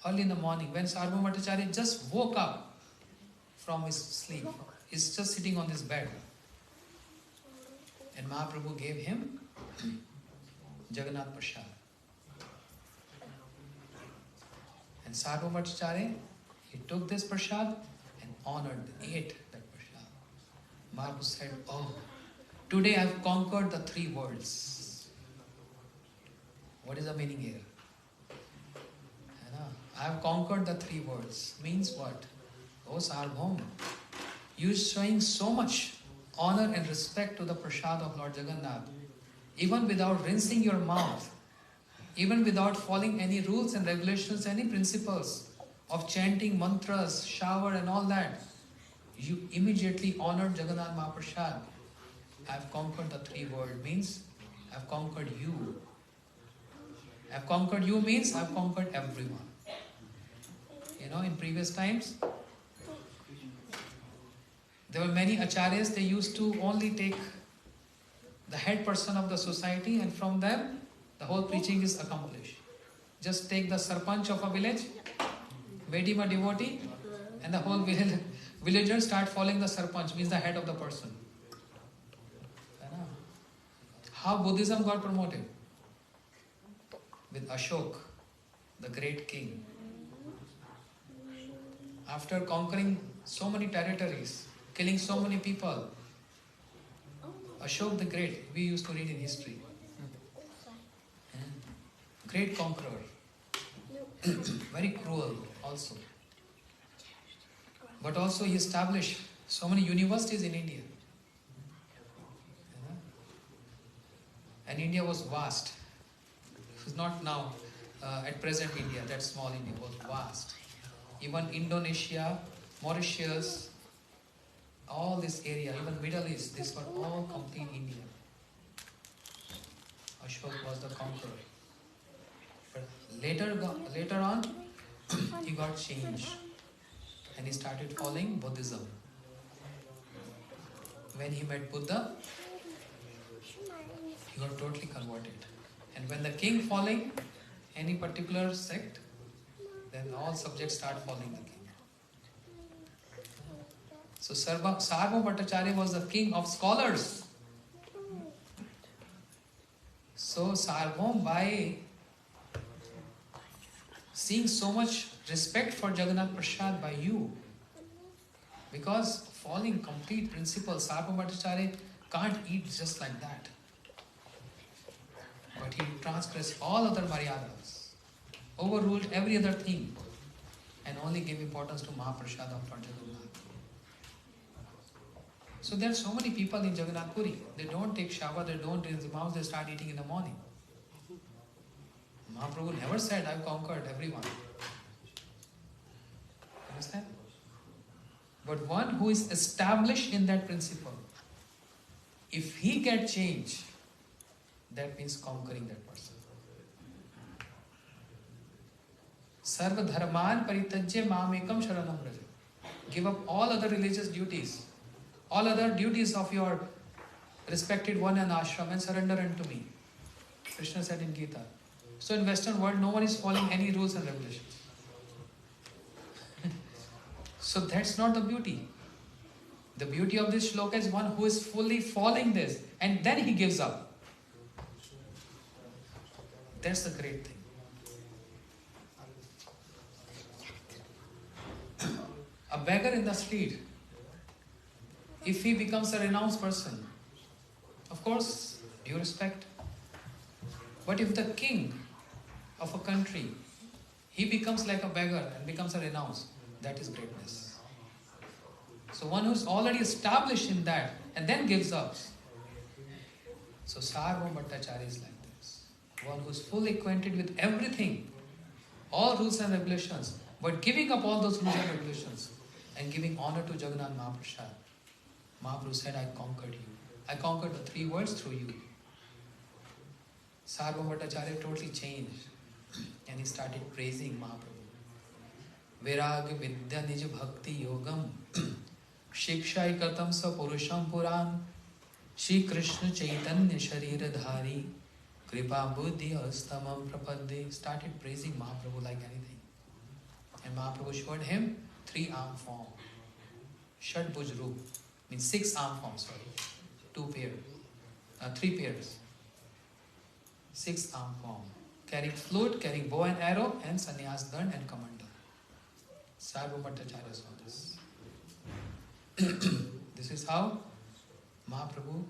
early in the morning when Sarvabhauma Bhattacharya just woke up from his sleep. He's just sitting on this bed. And Mahaprabhu gave him Jagannath Prasad. And Sarvabhauma Bhattacharya, he took this prasad and honored, ate that prasad. Mahaprabhu said, oh, today I've conquered the three worlds. What is the meaning here? I have conquered the three worlds. Means what? Oh Sarvabhauma, you are showing so much honor and respect to the prasad of Lord Jagannath, even without rinsing your mouth, even without following any rules and regulations, any principles of chanting mantras, shower and all that. You immediately honored Jagannath Mahaprasad. I have conquered the three worlds. Means I have conquered you. I have conquered you means I have conquered everyone. You know, in previous times, there were many acharyas, they used to only take the head person of the society and from them the whole preaching is accomplished. Just take the sarpanch of a village, made him a devotee, and the whole villagers start following the sarpanch, means the head of the person. How Buddhism got promoted? With Ashok, the great king. After conquering so many territories, killing so many people, Ashok the Great, we used to read in history. Great conqueror. Very cruel also. But also he established so many universities in India. And India was vast. It was not now, at present India, that small India was vast. Even Indonesia, Mauritius, all this area, even Middle East, this were all complete India. Ashok was the conqueror. But later on, he got changed and he started following Buddhism. When he met Buddha, he got totally converted. And when the king following any particular sect, then all subjects start following the king. So Sarvabhauma Bhattacharya was the king of scholars. So Sarvabhauma, by seeing so much respect for Jagannath Prasad by you, because following complete principles, Sarvabhauma Bhattacharya can't eat just like that. But he transgressed all other maryadas, overruled every other thing, and only gave importance to Mahaprasad of Lord Jagannath. So there are so many people in Jagannath Puri. They don't take shower, they don't rinse their mouth, they start eating in the morning. Mahaprabhu never said, I've conquered everyone. Understand? But one who is established in that principle, if he gets change, that means conquering that person. Sarva dharman paritajya mamekam sharanam braja. Give up all other religious duties, all other duties of your respected one and ashram, and surrender unto me. Krishna said in Gita. So in Western world, no one is following any rules and regulations. So that's not the beauty. The beauty of this shloka is one who is fully following this, and then he gives up. That's the great thing. A beggar in the street, if he becomes a renounced person, of course, you respect. But if the king of a country, he becomes like a beggar and becomes a renounced, that is greatness. So one who's already established in that and then gives up. So Sarvabhauma Bhattacharya is like this. One who's fully acquainted with everything, all rules and regulations, but giving up all those rules and regulations and giving honor to Jagannath Mahaprasad. Mahaprabhu said, I conquered you. I conquered the 3 worlds through you. Sarvabhauma Bhattacharya totally changed and he started praising Mahaprabhu. Virag Vidya Nij Bhakti Yogam Shikshai Katam Sa Purusham Puran Shri Krishna Chaitanya Sharira Dhari Kripa Buddhi Astamam Prapadde. Started praising Mahaprabhu like anything. And Mahaprabhu showed him 3-arm form. Shad Bhuj Roop means 6-arm form, sorry. 3 pairs. 6-arm form. Carrying flute, carrying bow and arrow, and sannyas dand and kamanda. Sarvabhauma Bhattacharya saw this. This is how Mahaprabhu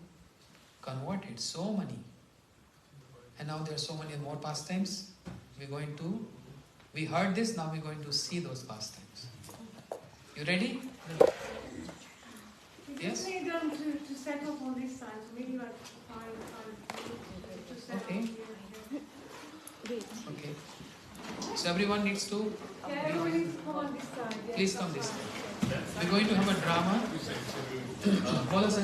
converted so many. And now there are so many more pastimes. We heard this, now we're going to see those pastimes. You ready? Yes? We need them to set up on this side, so maybe like 5 to set Okay. up here. Okay. So everyone needs to... Yeah, everyone needs to come on this side. Yeah. Please come this way. We're going to have a drama. Bola Sachin.